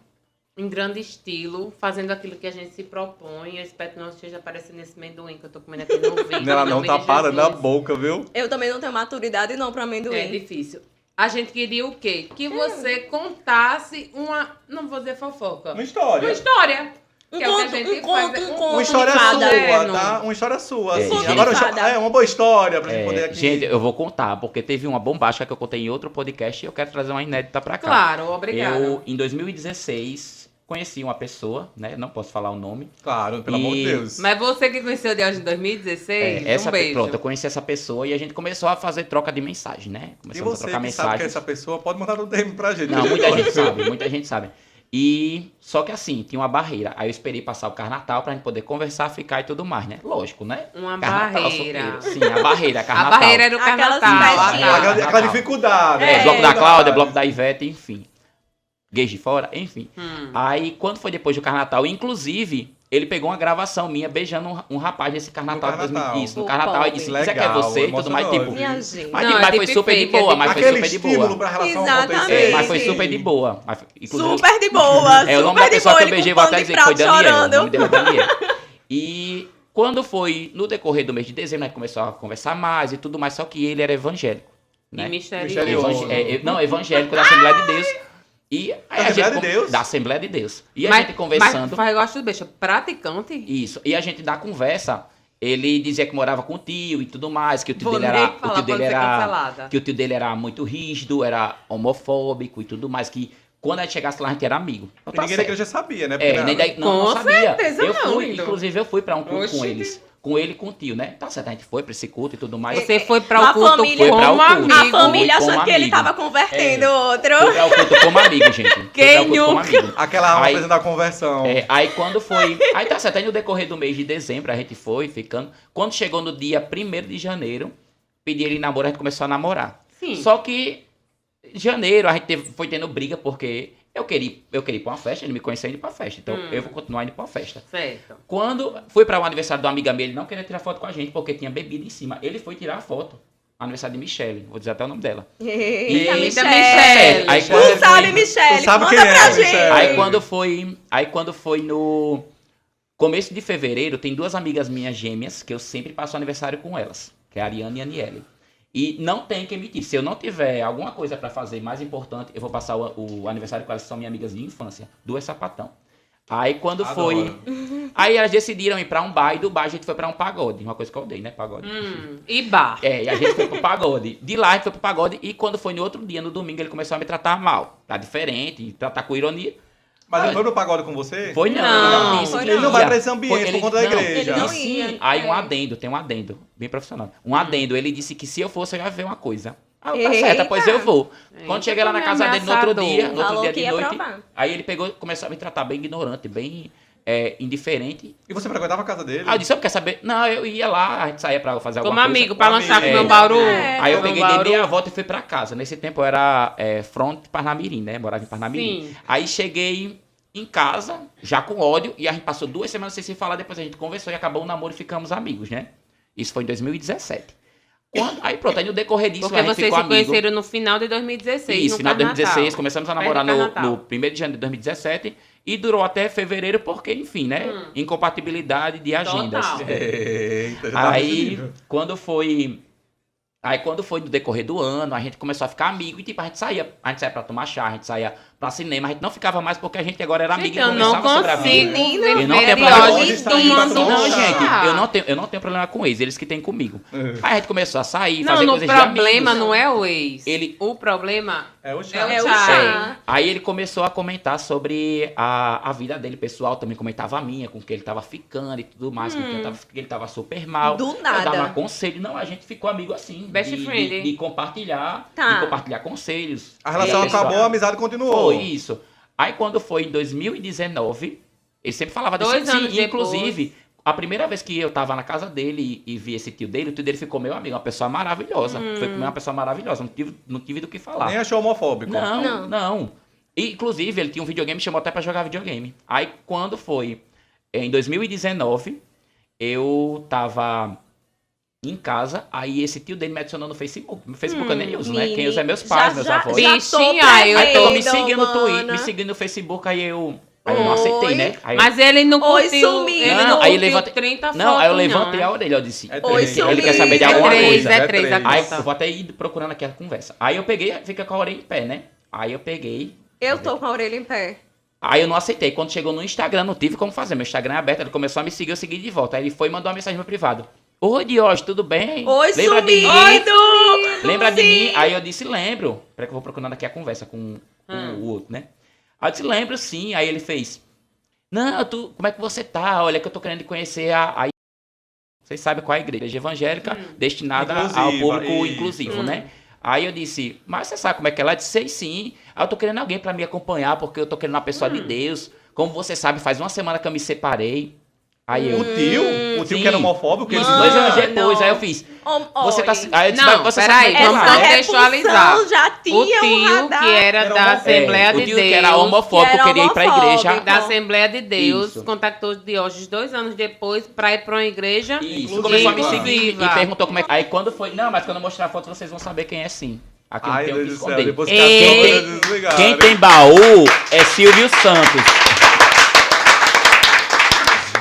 S4: em grande estilo, fazendo aquilo que a gente se propõe. Eu espero que não esteja aparecendo esse amendoim que eu tô comendo aqui no vídeo.
S2: Ela
S4: em
S2: não
S4: nome
S2: tá
S4: de
S2: parando na
S4: Jesus.
S2: boca, viu?
S1: Eu também não tenho maturidade não pra amendoim.
S4: É difícil. A gente queria o quê? Que você contasse uma... Não vou dizer fofoca.
S2: Uma história.
S4: Uma história.
S1: Um
S4: que é o que a
S1: conto,
S4: gente
S1: um conto,
S4: faz.
S1: um conto.
S2: Uma história
S1: de fada.
S2: sua,
S4: Não.
S2: tá? Uma história sua,
S3: É,
S2: assim.
S3: gente.
S2: Agora,
S1: Fada.
S2: uma boa história pra gente poder aqui.
S3: Gente, eu vou contar, porque teve uma bombástica que eu contei em outro podcast e eu quero trazer uma inédita pra cá.
S4: Claro, obrigada.
S3: Eu, em 2016, conheci uma pessoa, né? Não posso falar o nome.
S2: Claro, pelo amor de Deus.
S4: Mas você que conheceu o Deus em 2016,
S3: Essa,
S4: um beijo.
S3: pronto, eu conheci essa pessoa e a gente começou a fazer troca de mensagem, né?
S2: E
S3: Começamos a
S2: você
S3: trocar
S2: que sabe que é
S3: mensagens.
S2: essa pessoa, pode mandar no DM pra gente.
S3: Não, muita gente sabe. E só que assim, tinha uma barreira. Aí eu esperei passar o Carnatal pra gente poder conversar, ficar e tudo mais, né? Lógico, né?
S4: Uma
S3: Carnatal,
S4: barreira.
S3: solteiro. Sim, a barreira,
S4: A
S3: Carnatal.
S4: barreira era o
S1: Aquelas
S4: carnatal.
S1: festinhas.
S4: Ah, tá.
S2: Aquela dificuldade.
S3: É,
S1: É.
S3: bloco da Cláudia, bloco da Ivete, enfim. Gays de fora, enfim.
S4: Hum.
S3: Aí, quando foi depois do Carnatal, inclusive, ele pegou uma gravação minha beijando um rapaz nesse Carnatal de
S2: No Carnatal.
S3: 2000. Isso, no
S1: Pô,
S3: Carnatal. E
S1: pobre.
S3: disse, isso aqui é
S2: Legal,
S3: você e tudo mais, tipo.
S2: emocionante.
S1: Minha gente.
S3: Mas,
S4: Não,
S3: mas
S4: é
S3: foi
S4: deep
S3: super de
S4: fake, é
S3: boa,
S4: deep
S3: mas foi
S2: Aquele
S3: super de
S2: estímulo
S3: boa.
S2: pra relação
S1: Exatamente.
S2: acontecer.
S3: Mas foi super de boa. Mas, inclusive,
S1: Super de boa,
S3: é o nome da
S1: super de
S3: pessoa
S1: boa.
S3: que eu
S1: Ele
S3: beijei,
S1: com
S3: vou
S1: pano
S3: até
S1: de
S3: dizer que foi
S1: prato
S3: Daniel. O
S1: chorando.
S3: nome dele é Daniel. E quando foi no decorrer do mês de dezembro, a gente começou a conversar mais e tudo mais, só que ele era evangélico. Né?
S4: E misterioso.
S2: Misterioso.
S3: Não, evangélico da Assembleia de Deus. E aí a
S2: Assembleia
S3: gente
S2: de Deus?
S3: Da Assembleia de Deus. E a gente conversando.
S4: Mas gosto do beijo. Praticante?
S3: Isso. E a gente da conversa, ele dizia que morava com o tio e tudo mais, que o tio
S4: Vou
S3: dele
S4: nem
S3: era.
S4: falar pra não ser cancelada.
S3: Que o tio dele era muito rígido, era homofóbico e tudo mais, que quando a gente chegasse lá, a gente era amigo. Então,
S2: E
S3: tá
S2: ninguém da
S3: certo.
S2: igreja sabia, né?
S3: É,
S2: Porque
S3: nem daí, não
S4: Com
S3: sabia.
S4: certeza
S3: Eu
S4: não,
S3: fui,
S4: lindo.
S3: inclusive eu fui pra um culto com
S4: Oxi.
S3: eles. Com ele e com o tio, né? Tá certo, a gente foi pra esse culto e tudo mais.
S4: Você foi para
S1: A
S4: o culto
S1: família-
S4: como
S3: Foi pra o culto.
S4: amigo.
S1: A família
S3: como
S1: achando que ele
S3: amigo.
S1: tava convertendo outro.
S3: Foi pra o culto como amigo, gente. Foi
S4: Quem
S3: pra o culto como
S4: nunca?
S3: amigo.
S2: Aquela alma
S3: Aí-
S2: presente da conversão.
S3: É, aí quando foi. Aí tá certo, aí no decorrer do mês de dezembro a gente foi ficando. Quando chegou no dia 1º de janeiro, pedi ele em namoro, a gente começou a namorar.
S4: Sim.
S3: Só que em janeiro a gente foi tendo briga porque eu queria ir pra uma festa, ele me conhecia indo pra festa. Então eu vou continuar indo pra uma festa.
S4: Certo.
S3: Quando fui para o aniversário de uma amiga minha, ele não queria tirar foto com a gente porque tinha bebida em cima. Ele foi tirar a foto. Aniversário de Michelle, vou dizer até o nome dela.
S1: Eita,
S4: Eita,
S1: Michelle.
S4: Michelle.
S3: Aí
S1: Tu
S3: quando ele
S1: sabe,
S3: foi-
S1: Michelle?
S2: Tu sabe
S1: Manda
S2: quem é,
S1: pra
S2: Michelle.
S1: gente.
S3: Aí quando foi no começo de fevereiro, tem duas amigas minhas gêmeas que eu sempre passo aniversário com elas, que é a Ariane e a Aniele. E não tem que mentir. Se eu não tiver alguma coisa pra fazer mais importante, eu vou passar o aniversário com elas, que são minhas amigas de infância. 2 sapatão. Aí quando foi... Aí elas decidiram ir pra um bar, e do bar a gente foi pra um pagode. Uma coisa que eu odeio, né? Pagode.
S4: E bar.
S3: E a gente foi pro pagode. De lá a gente foi pro pagode, e quando foi no outro dia, no domingo, ele começou a me tratar mal. Tá diferente, tratar com ironia.
S2: Mas ele foi no pagode com você?
S3: Foi não.
S4: Não,
S3: Disse
S1: foi
S3: que
S2: Ele não
S3: ia.
S2: vai pra esse ambiente
S3: Ele-
S2: por conta da
S3: não,
S2: igreja.
S1: ele não
S3: Sim,
S1: ia.
S3: aí
S1: É.
S3: um adendo, tem um adendo, bem profissional. Um adendo, ele disse que se eu fosse, eu ia ver uma coisa. Ah, tá
S1: Eita.
S3: certo, pois eu vou. Quando
S4: Eita,
S3: cheguei lá na
S4: que
S3: casa dele no outro
S4: ameaçador.
S3: dia, no outro
S1: Falou
S3: dia
S1: que
S3: de
S1: ia
S3: noite,
S1: provar.
S3: aí ele pegou e começou a me tratar bem ignorante, bem indiferente.
S2: E você frequentava a casa dele?
S3: Aí eu disse, eu quer saber? Não, eu ia lá, a gente saía pra fazer alguma
S4: Como
S3: coisa.
S4: amigo, pra lanchar com
S2: É.
S4: meu Bauru.
S3: Aí eu
S4: Meu
S3: peguei, dei
S4: Bauru.
S3: meia volta e fui pra casa. Nesse tempo eu era front Parnamirim, né? Morava em Parnamirim.
S4: Sim.
S3: Aí cheguei em casa, já com ódio, e a gente passou 2 semanas sem se falar, depois a gente conversou e acabou o namoro e ficamos amigos, né? Isso foi em 2017. Aí pronto, aí no decorrer disso
S4: Porque
S3: a gente
S4: vocês
S3: ficou
S4: se
S3: amigo.
S4: conheceram no final de 2016.
S3: Isso,
S4: no
S3: final de 2016,
S4: Carnatal.
S3: começamos a
S4: Perto
S3: namorar
S4: do Carnatal.
S3: no 1º de janeiro de 2017 e durou até fevereiro porque, enfim, né? Incompatibilidade de agendas.
S4: Total.
S2: Eita, já tava
S3: Aí,
S2: decidido.
S3: quando foi no decorrer do ano, a gente começou a ficar amigo e, tipo, a gente saía pra tomar chá, a gente saía pra cinema, a gente não ficava mais porque a gente agora era amigo
S4: Gente,
S3: e
S4: eu não
S3: conversava sobre a vida.
S4: consigo
S1: Menino,
S3: Eu não
S4: ver
S3: tenho
S4: a
S3: problema.
S4: Diógenes
S2: Hoje tá aí pra
S4: tomando
S2: tomar
S3: Não,
S2: um
S4: chá.
S3: gente, eu não tenho problema com eles, eles que têm comigo. Aí a gente começou a sair,
S4: Não,
S3: fazer
S4: no
S3: coisas de
S4: problema
S3: amigos.
S4: não é o ex.
S3: Ele-
S4: O problema
S2: É o chá.
S4: é
S1: É
S4: o
S1: o
S4: chá.
S1: chá.
S3: Aí ele começou a comentar sobre a vida dele pessoal, também comentava a minha, com que ele tava ficando e tudo mais, com que ele tava super mal.
S1: Do
S3: Eu
S1: nada.
S3: dava conselho. Não, a gente ficou amigo assim.
S4: Best friend.
S3: De compartilhar.
S1: Tá.
S3: De compartilhar conselhos.
S2: A relação
S3: pessoal.
S2: acabou, a amizade continuou.
S3: Foi isso. Aí quando foi em 2019, ele sempre falava disso.
S4: 2 anos
S3: Sim, inclusive, a primeira vez que eu tava na casa dele e vi esse tio dele, o tio dele ficou meu amigo, uma pessoa maravilhosa. Foi comer uma pessoa maravilhosa, não tive do que falar.
S2: Nem achou homofóbico.
S3: Não. E, inclusive, ele tinha um videogame, chamou até pra jogar videogame. Aí, quando foi em 2019, eu tava em casa, aí esse tio dele me adicionou no Facebook. No Facebook eu nem uso, né? Quem usa é meus pais, meus avós.
S4: Bichinha, eu
S3: Aí pegou me
S1: prevendo,
S3: seguindo no Twitter,
S1: mana.
S3: me seguindo no Facebook, aí eu não aceitei,
S1: Oi.
S3: né? Aí,
S4: Mas ele não
S1: Oi,
S4: curtiu.
S1: sumiu.
S4: Ele
S3: Não,
S4: não
S3: aí eu
S4: curtiu
S3: levantei-
S4: 30 fotos,
S3: não, aí eu levantei
S4: não,
S3: a orelha, eu disse,
S2: É
S1: Oi,
S2: três.
S3: ele quer
S1: sumiu.
S3: saber de
S4: É
S3: alguma
S4: três,
S3: coisa.
S4: é três
S2: três.
S3: Aí
S4: agora.
S3: eu vou até ir procurando aqui a conversa. Aí eu peguei, fica com a orelha em pé, né? Aí eu peguei,
S1: Eu tô com a orelha em pé.
S3: aí eu não aceitei. Quando chegou no Instagram, não tive como fazer. Meu Instagram é aberto, ele começou a me seguir, eu segui de volta. Aí ele foi e mandou uma mensagem no meu privado. Oi, Diógenes, tudo bem?
S1: Oi,
S3: Lembra de
S1: sumido!
S3: mim? Lembra de
S1: Sim.
S3: mim? Aí eu disse, lembro. Peraí que eu vou procurando aqui a conversa com o outro, né? Aí eu disse, lembro sim. Aí ele fez, não, como é que você tá? Olha que eu tô querendo conhecer a vocês sabem qual é a igreja evangélica destinada ao
S2: Inclusiva,
S3: público
S2: isso.
S3: inclusivo, né? Aí eu disse, mas você sabe como é que ela disse? Sei sim. Aí eu tô querendo alguém pra me acompanhar, porque eu tô querendo uma pessoa de Deus. Como você sabe, faz 1 semana que eu me separei. Aí eu...
S2: O tio? O tio
S3: Sim.
S2: que era homofóbico? Que ele
S1: Mano.
S3: 2 anos depois,
S1: não.
S3: aí eu fiz. Você tá...
S1: Olha,
S3: Aí eu disse,
S4: Não,
S3: mas você
S4: peraí,
S3: sabe como é que
S4: vamos
S3: é lá,
S1: essa
S3: né?
S4: contextualizar.
S1: repulsão já
S4: O
S1: tinha um
S4: tio,
S1: radar.
S4: que era
S2: Era
S4: da
S2: homofóbico.
S4: Assembleia de
S3: o tio que era
S4: Deus,
S3: homofóbico,
S1: que era
S3: queria ir pra igreja.
S1: homofóbico.
S4: da Assembleia de Deus,
S3: Isso.
S4: contactou Diógenes 2 anos depois pra ir pra uma igreja.
S3: Isso,
S2: Inclusiva.
S3: começou a me seguir
S4: Inclusiva.
S3: e perguntou como é que... Aí quando foi... Não, mas quando eu mostrar a foto, vocês vão saber quem é sim. Aqui não
S2: Ai,
S3: tem o que
S2: Deus do céu.
S3: esconder.
S2: Depois que
S4: Ei.
S2: as câmeras desligaram.
S3: Quem tem baú é Silvio Santos.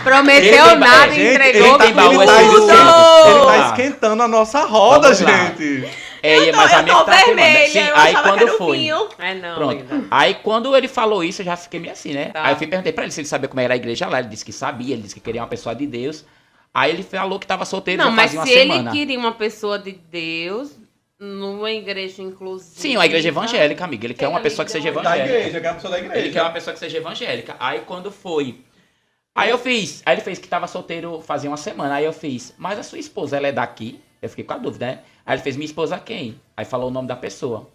S4: Prometeu
S3: Ele-
S4: nada,
S3: gente,
S4: entregou
S3: ele tem baú,
S2: ele
S3: é
S2: tá
S3: Silvio
S2: esquentando-
S3: Santos.
S2: ele tá
S3: Ah.
S2: esquentando a nossa roda,
S3: Vamos lá.
S2: gente.
S3: Mas a
S1: eu
S3: minha
S1: tô
S3: que tá queimando.
S1: vermelha,
S3: Sim,
S1: eu
S3: aí
S1: achava que
S3: quando
S1: era o
S3: foi...
S1: vinho.
S4: É não,
S3: Pronto.
S4: linda.
S3: Aí quando ele falou isso, eu já fiquei meio assim, né?
S4: Tá.
S3: Aí eu fui perguntei pra ele se ele sabia como era a igreja lá. Ele disse que sabia, ele disse que queria uma pessoa de Deus. Aí ele falou que tava solteiro
S4: Não,
S3: já
S4: mas
S3: fazia uma
S4: se ele
S3: semana.
S4: queria uma pessoa de Deus numa igreja inclusiva...
S3: Sim, uma igreja evangélica, amiga. Ele quer uma pessoa que seja
S1: Da
S2: Da
S3: evangélica.
S2: igreja, que é a pessoa da igreja.
S3: Ele quer uma pessoa que seja evangélica. Aí quando foi... Aí eu fiz. Aí ele fez que tava solteiro fazia uma semana. Aí eu fiz, mas a sua esposa, ela é daqui? Eu fiquei com a dúvida, né? Aí ele fez, minha esposa quem? Aí falou o nome da pessoa.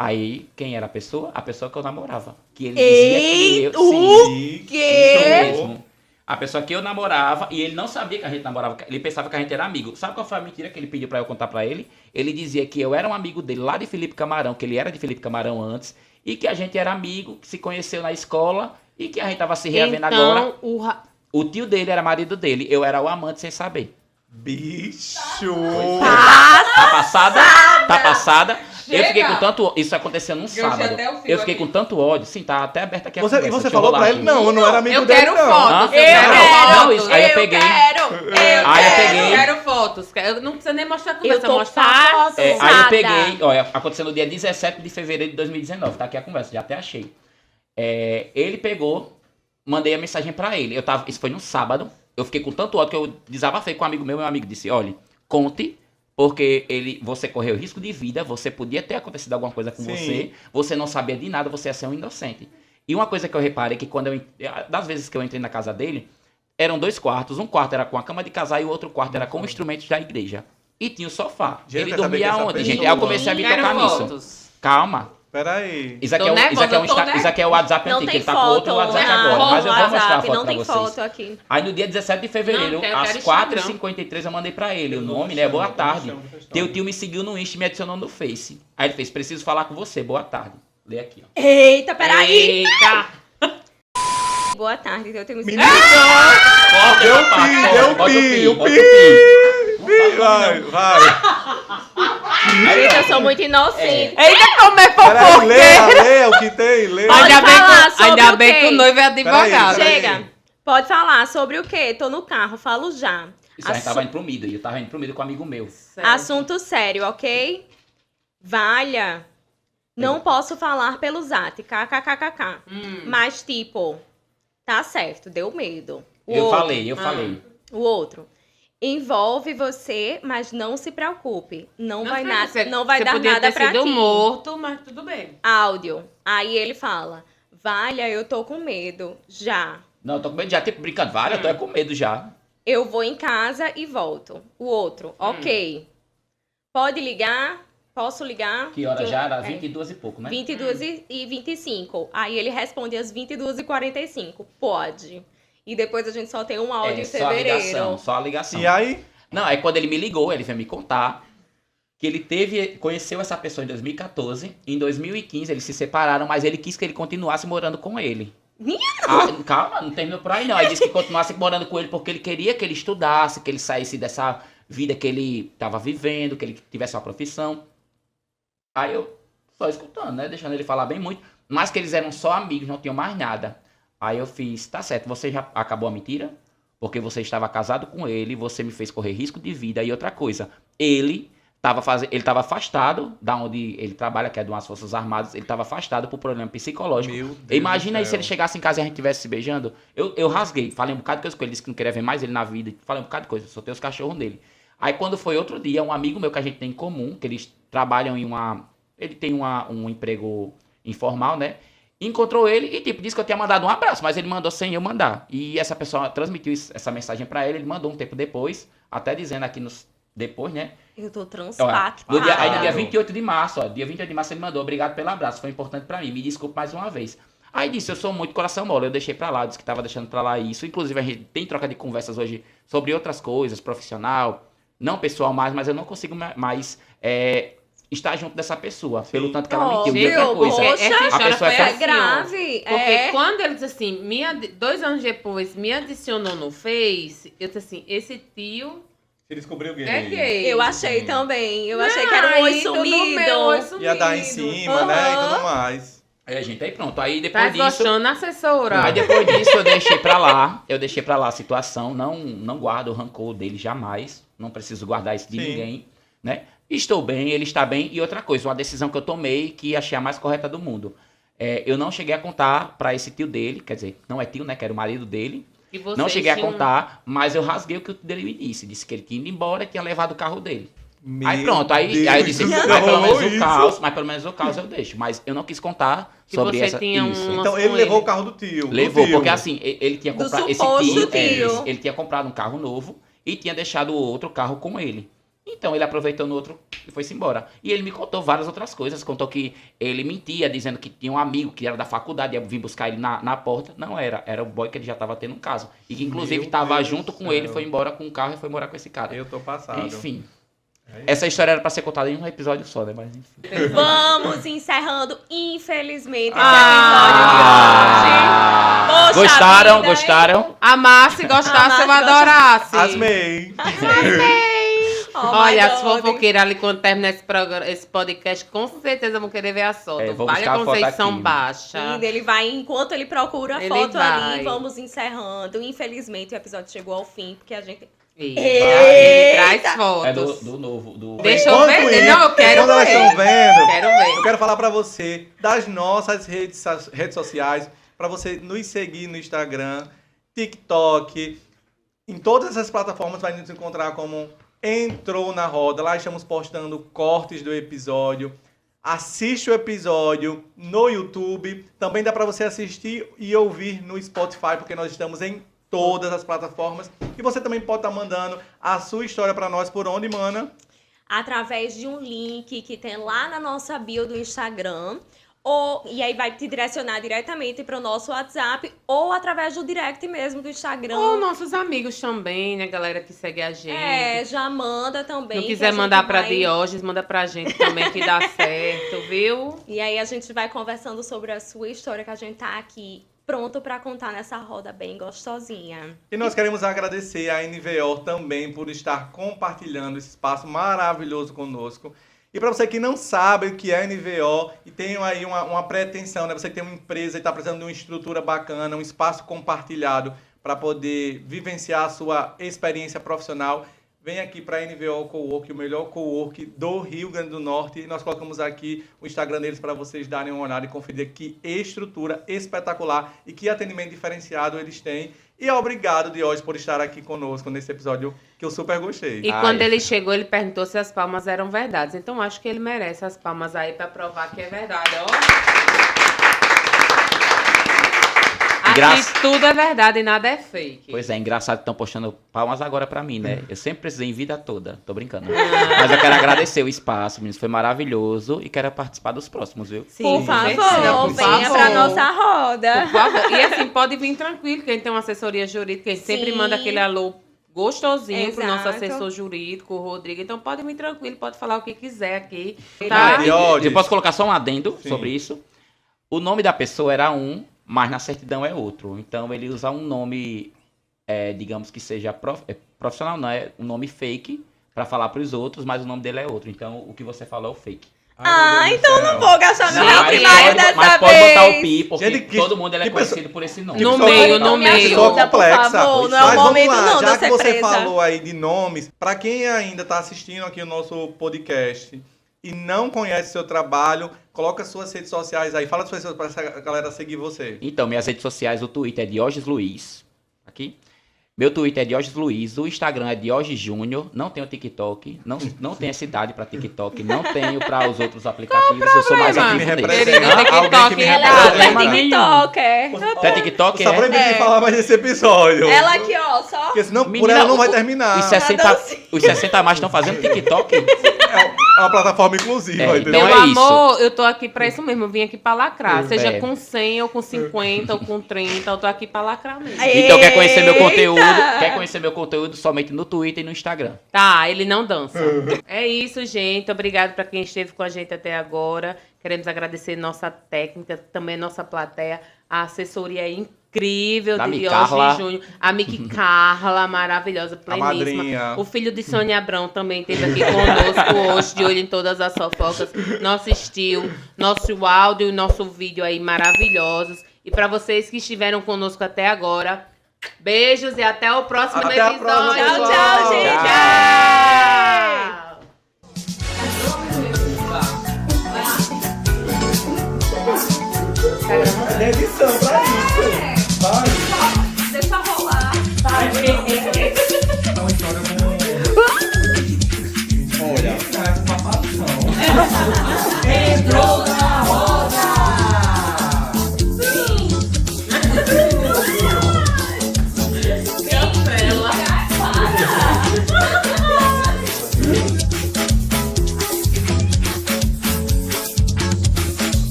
S3: Aí, quem era a pessoa? A pessoa que eu namorava. Que ele dizia que eu... Sim,
S2: E-
S1: quê?
S3: isso mesmo. A pessoa que eu namorava, e ele não sabia que a gente namorava, ele pensava que a gente era amigo. Sabe qual foi a mentira que ele pediu pra eu contar pra ele? Ele dizia que eu era um amigo dele lá de Felipe Camarão, que ele era de Felipe Camarão antes, e que a gente era amigo, que se conheceu na escola, e que a gente tava se reavendo agora.
S4: Então,
S3: O tio dele era marido dele, eu era o amante sem saber.
S2: Bicho!
S3: Tá passada? Tá passada? Eu
S4: Chega!
S3: fiquei com tanto... Isso aconteceu num
S4: já
S3: sábado.
S4: até o fio
S3: Eu fiquei
S4: aqui.
S3: com tanto ódio. Sim, tá até aberta aqui a
S2: Você, e
S3: conversa,
S2: você
S3: deixa eu
S2: falou
S3: rolar
S2: pra ele?
S3: aqui.
S2: Não, eu não era amigo
S4: eu
S2: dele,
S4: quero
S2: não.
S4: fotos,
S3: Hã?
S4: eu quero
S1: quero.
S3: Não,
S4: fotos.
S3: isso, aí eu peguei.
S1: quero.
S3: Aí eu
S4: Eu
S3: peguei.
S4: quero fotos. fotos. Não precisa nem mostrar conversa,
S1: Eu tô
S4: mostrar a foto.
S3: Aí eu
S1: Sada.
S3: peguei, olha, aconteceu no dia 17 de fevereiro de 2019, tá aqui a conversa, já até achei. Ele pegou, mandei a mensagem pra ele. Isso foi no sábado, eu fiquei com tanto ódio que eu desabafei com um amigo meu amigo disse, olha, conte, porque você correu risco de vida, você podia ter acontecido alguma coisa com
S2: Sim.
S3: você não sabia de nada, você ia ser um inocente. E uma coisa que eu reparei que das vezes que eu entrei na casa dele, eram 2 quartos, um quarto era com a cama de casal e o outro quarto era com instrumentos da igreja. E tinha o sofá.
S2: Gente,
S3: Ele
S2: eu sabia que
S3: dormia
S2: essa
S3: onde,
S2: pessoa-
S3: gente? Aí eu comecei a me
S4: Quero
S3: tocar nisso.
S4: fotos.
S3: Calma.
S2: Peraí.
S3: Isso aqui,
S4: Tô
S3: é
S4: nervosa, tô
S3: isso aqui é o WhatsApp
S1: Não
S3: antigo,
S1: tem
S3: ele tá com outro
S1: foto.
S3: WhatsApp
S1: Ah,
S3: agora. Mas eu vou mostrar a
S1: WhatsApp,
S3: foto
S1: não
S3: pra
S1: tem
S3: vocês.
S1: foto aqui.
S3: Aí no dia 17 de fevereiro,
S4: Não, eu
S3: às
S4: quero
S3: 4h53, eu mandei pra ele o nome, né? Boa tarde. Teu tio me seguiu no Insta e me adicionou no Face. Aí ele fez, preciso falar com você, boa tarde. Lê aqui, ó.
S1: Eita, peraí.
S4: Eita.
S1: Boa tarde, eu tenho
S2: Menina!
S3: Corta
S2: Deu
S3: essa parte,
S2: pi,
S3: corta,
S2: deu
S3: bota o
S2: pi, o
S3: bota
S2: pi.
S3: Não fala
S2: Vai,
S3: não.
S2: vai.
S1: Gente, eu sou muito inocente.
S4: Eita, como é
S2: Peraí,
S4: fofoqueira.
S2: lê o que tem, lê.
S1: Pode
S4: Ainda
S1: falar sobre
S4: ainda
S1: o
S4: bem
S1: quê?
S4: que o noivo é advogado.
S2: Peraí.
S1: Chega. Pode falar sobre o quê? Tô no carro, falo já.
S3: Isso, a gente tava indo pro Mido, e eu tava indo pro Mido com um amigo meu.
S1: Assunto sério, ok? Valha. Não posso falar pelo zap, kkkk. Mas, tipo, tá certo, deu medo.
S3: Eu falei.
S1: O outro. Envolve você, mas não se preocupe. Não vai dar nada pra
S4: sido
S1: ti.
S4: morto, mas tudo bem.
S1: Áudio. Aí ele fala: Valha, eu tô com medo. Já.
S3: Não, eu tô com medo já, tipo, brincando. Vale, eu tô com medo já.
S1: Eu vou em casa e volto. O outro. Ok. Pode ligar? Posso ligar?
S3: Que hora já era?
S1: É.
S3: 22 e pouco, né?
S1: 22h25. Aí ele responde às 22h45. Pode. E depois a gente só tem um áudio em
S3: Só a
S1: fevereiro.
S3: ligação, só a ligação.
S2: E aí?
S3: Não, é quando ele me ligou, ele veio me contar que ele conheceu essa pessoa em 2014, em 2015 eles se separaram, mas ele quis que ele continuasse morando com ele. Calma, não terminou por aí não. Ele disse que continuasse morando com ele porque ele queria que ele estudasse, que ele saísse dessa vida que ele estava vivendo, que ele tivesse uma profissão. Aí eu só escutando, né, deixando ele falar bem muito, mas que eles eram só amigos, não tinham mais nada. Aí eu fiz, tá certo, você já acabou a mentira? Porque você estava casado com ele, você me fez correr risco de vida. E outra coisa, ele estava afastado da onde ele trabalha, que é de umas Forças Armadas, ele estava afastado por problema psicológico.
S2: Meu Deus
S3: Imagina aí
S2: do
S3: se ele
S2: céu.
S3: chegasse em casa e a gente estivesse se beijando. Eu rasguei, falei um bocado de coisa com ele, disse que não queria ver mais ele na vida, falei um bocado de coisa, soltei os cachorros dele. Aí quando foi outro dia, um amigo meu que a gente tem em comum, que eles trabalham ele tem um emprego informal, né? Encontrou ele e, tipo, disse que eu tinha mandado um abraço, mas ele mandou sem eu mandar. E essa pessoa transmitiu essa mensagem pra ele, ele mandou um tempo depois, até dizendo aqui depois, né?
S1: Eu tô
S3: Ó,
S1: transpactada.
S3: Aí no dia 28 de março, dia 28 de março ele mandou, obrigado pelo abraço, foi importante pra mim, me desculpe mais uma vez. Aí disse, eu sou muito coração mole, eu deixei pra lá, disse que tava deixando pra lá isso. Inclusive a gente tem troca de conversas hoje sobre outras coisas, profissional, não pessoal mais, mas eu não consigo mais estar junto dessa pessoa, pelo tanto que ela mentiu. E outra coisa,
S1: Poxa,
S4: essa
S3: a
S4: história
S3: pessoa
S4: foi
S3: é
S1: é
S4: assim, ó.
S1: grave.
S4: Porque quando ele disse assim, 2 anos depois, me adicionou no Face, eu disse assim, esse tio
S2: Você descobriu gay.
S4: é gay.
S1: Eu achei também. Eu achei que era um oi
S4: Aí, tudo meu,
S1: sumido.
S4: oi sumido.
S2: Ia dar em cima, né? E tudo mais.
S3: gente, aí pronto. Aí
S4: Tá
S3: depois disso...
S4: gostando, assessora.
S3: Aí depois disso eu deixei pra lá a situação, não guardo o rancor dele jamais, não preciso guardar isso de
S2: Sim.
S3: ninguém, né? Estou bem, ele está bem, e outra coisa, uma decisão que eu tomei que achei a mais correta do mundo. Eu não cheguei a contar pra esse tio dele, quer dizer, não é tio, né, que era o marido dele,
S4: E vocês
S3: não cheguei a
S4: tinham-
S3: contar, mas eu rasguei o que o tio dele me disse que ele tinha ido embora e tinha levado o carro dele.
S2: Meu
S3: Aí pronto, aí eu disse,
S2: Deus do
S3: mas pelo menos
S2: céu,
S3: o
S2: isso.
S3: caos eu deixo, mas eu não quis contar
S4: Que
S3: sobre
S4: você
S3: essa
S4: tinha
S3: isso.
S4: um-
S2: Então ele levou o carro do tio.
S3: Levou,
S2: do tio.
S3: porque assim, ele tinha
S1: Do
S3: comprado esse
S1: suposto
S3: tio,
S1: tio.
S3: ele tinha comprado um carro novo e tinha deixado o outro carro com ele. Então ele aproveitou no outro e foi-se embora. E ele me contou várias outras coisas. Contou que ele mentia, dizendo que tinha um amigo que era da faculdade, ia vir buscar ele na porta. Não era o boy que ele já estava tendo um caso. E que inclusive
S2: Meu
S3: estava
S2: Deus
S3: junto
S2: do
S3: com
S2: céu.
S3: ele, foi embora com o carro e foi morar com esse cara.
S2: Eu tô passado.
S3: Enfim.
S2: É isso.
S3: Essa história era pra ser contada em um episódio só, né? Mas enfim.
S1: Vamos encerrando, infelizmente, esse
S3: Ah!
S1: episódio de hoje. Poxa
S3: Gostaram?
S1: vida, hein?
S3: Gostaram?
S4: Amasse, gostasse, eu
S1: Amasse,
S4: adorasse.
S2: Asmei.
S1: Oh,
S4: Olha,
S1: my
S4: as
S1: God.
S4: fofoqueiras ali, quando terminar esse podcast, com certeza vão querer ver a foto.
S3: Vou
S4: Vale
S3: buscar
S4: a
S3: a foto
S4: Conceição
S3: aqui.
S4: Baixa.
S1: Ainda ele vai, enquanto ele procura a
S4: Ele
S1: foto
S4: vai.
S1: ali, vamos encerrando. Infelizmente, o episódio chegou ao fim, porque a gente
S4: Ele traz fotos.
S3: É do novo.
S4: Deixa eu
S2: Enquanto
S4: ver.
S2: isso,
S4: Não, eu quero
S2: quando elas
S4: ver.
S2: estão vendo,
S4: Quero ver.
S2: eu quero falar pra você das nossas redes sociais, pra você nos seguir no Instagram, TikTok, em todas essas plataformas vai nos encontrar como Entrou na Roda. Lá estamos postando cortes do episódio. Assiste o episódio no YouTube. Também dá pra você assistir e ouvir no Spotify, porque nós estamos em todas as plataformas. E você também pode estar mandando a sua história pra nós por onde, mana?
S1: Através de um link que tem lá na nossa bio do Instagram. E aí vai te direcionar diretamente para o nosso WhatsApp ou através do direct mesmo do Instagram.
S4: Ou nossos amigos também, né? Galera que segue a gente.
S1: Já manda também.
S4: Não
S1: que
S4: quiser
S1: a gente
S4: mandar pra
S1: vai-
S4: Diógenes, manda pra gente também, que dá certo, viu?
S1: E aí a gente vai conversando sobre a sua história, que a gente tá aqui pronto para contar nessa roda bem gostosinha.
S2: E nós queremos agradecer a NVO também por estar compartilhando esse espaço maravilhoso conosco. E para você que não sabe o que é NVO e tem aí uma pretensão, né? Você que tem uma empresa e está precisando de uma estrutura bacana, um espaço compartilhado para poder vivenciar a sua experiência profissional, vem aqui para a NVO Cowork, o melhor cowork do Rio Grande do Norte. E nós colocamos aqui o Instagram deles para vocês darem uma olhada e conferir que estrutura espetacular e que atendimento diferenciado eles têm. E obrigado, Diógenes, por estar aqui conosco nesse episódio que eu super gostei.
S4: E quando ele chegou, ele perguntou se as palmas eram verdades. Então, acho que ele merece as palmas aí pra provar que é verdade, ó. Aqui tudo é verdade e nada é fake.
S3: Pois é, engraçado que estão postando palmas agora pra mim, né? Eu sempre precisei em vida toda. Tô brincando. Mas eu quero agradecer o espaço, meninos. Foi maravilhoso e quero participar dos próximos, viu?
S4: Sim,
S1: Por favor,
S4: por
S1: venha
S4: favor.
S1: pra nossa roda.
S4: Por favor. E assim, pode vir tranquilo, que a gente tem uma assessoria jurídica, a gente sempre
S1: Sim.
S4: manda aquele alô gostosinho pro nosso
S1: Exato.
S4: assessor jurídico, o Rodrigo. Então pode vir tranquilo, pode falar o que quiser aqui.
S3: Ah,
S4: Tá?
S2: Diógenes.
S3: eu posso colocar só um adendo
S2: Sim.
S3: sobre isso? O nome da pessoa era um, mas na certidão é outro. Então ele usa um nome, digamos que seja profissional, não é um nome fake para falar para os outros, mas o nome dele é outro. Então o que você falou é o fake.
S1: Ah, então não vou gastar meu
S4: Não,
S1: réu
S4: mas
S1: primário dessa
S3: mas
S1: vez.
S3: pode botar o pi, porque
S2: Gente, que-
S3: todo mundo ele é
S2: que pessoa-
S3: conhecido por esse nome.
S4: No
S2: pessoa-
S4: meio,
S1: Então
S4: no
S1: me
S4: meio.
S2: Pessoa
S1: ajuda, por
S2: complexa.
S1: favor. Não é
S2: Mas
S1: o
S2: vamos
S1: momento
S2: lá,
S1: não
S2: já
S1: da
S2: que você
S1: surpresa.
S2: falou aí de nomes, para quem ainda está assistindo aqui o nosso podcast e não conhece seu trabalho, coloca suas redes sociais aí. Fala suas redes para essa galera seguir você.
S3: Então, minhas redes sociais, o Twitter é Diógenes Luiz. Aqui. Meu Twitter é Diógenes Luiz. O Instagram é Diógenes Júnior. Não tenho TikTok. Não tenho essa idade pra TikTok. Não tenho pra os outros aplicativos. Eu sou mais
S2: problema?
S3: ativo
S2: Me
S3: neles.
S2: representa.
S4: TikTok,
S2: Alguém que me
S1: Ela
S2: representa.
S1: é TikToker.
S3: Tu é TikTok?
S2: Só
S3: É?
S2: proibido de falar mais desse episódio.
S1: Ela aqui, ó, só.
S2: Porque senão por
S3: Menina,
S2: ela não vai
S3: o-
S2: terminar.
S3: Os 60 a mais estão fazendo TikTok?
S2: É uma plataforma inclusiva,
S3: É,
S2: entendeu?
S3: então
S4: Meu
S3: é isso.
S4: amor, eu tô aqui pra isso mesmo. Eu vim aqui pra lacrar. Seja
S3: É.
S4: com 100 ou com 50 ou com 30, eu tô aqui pra lacrar mesmo.
S3: Então quer conhecer meu
S1: Eita!
S3: conteúdo? Quer conhecer meu conteúdo somente no Twitter e no Instagram.
S4: Tá, ele não dança. É isso, gente. Obrigado pra quem esteve com a gente até agora. Queremos agradecer nossa técnica, também nossa plateia. A assessoria é incrível
S3: Da
S4: de
S3: Mi Carla.
S4: Diógenes Júnior. A Miki Carla, maravilhosa, pleníssima.
S2: madrinha.
S4: O filho de Sônia Abrão também esteve aqui conosco hoje, de olho em todas as fofocas. Nosso estilo, nosso áudio e nosso vídeo aí maravilhosos. E pra vocês que estiveram conosco até agora, beijos e até o próximo
S2: Até a
S4: episódio.
S2: próxima,
S1: Tchau,
S2: pessoal.
S1: tchau, gente.
S4: Tchau.
S2: É edição pra isso. Vai.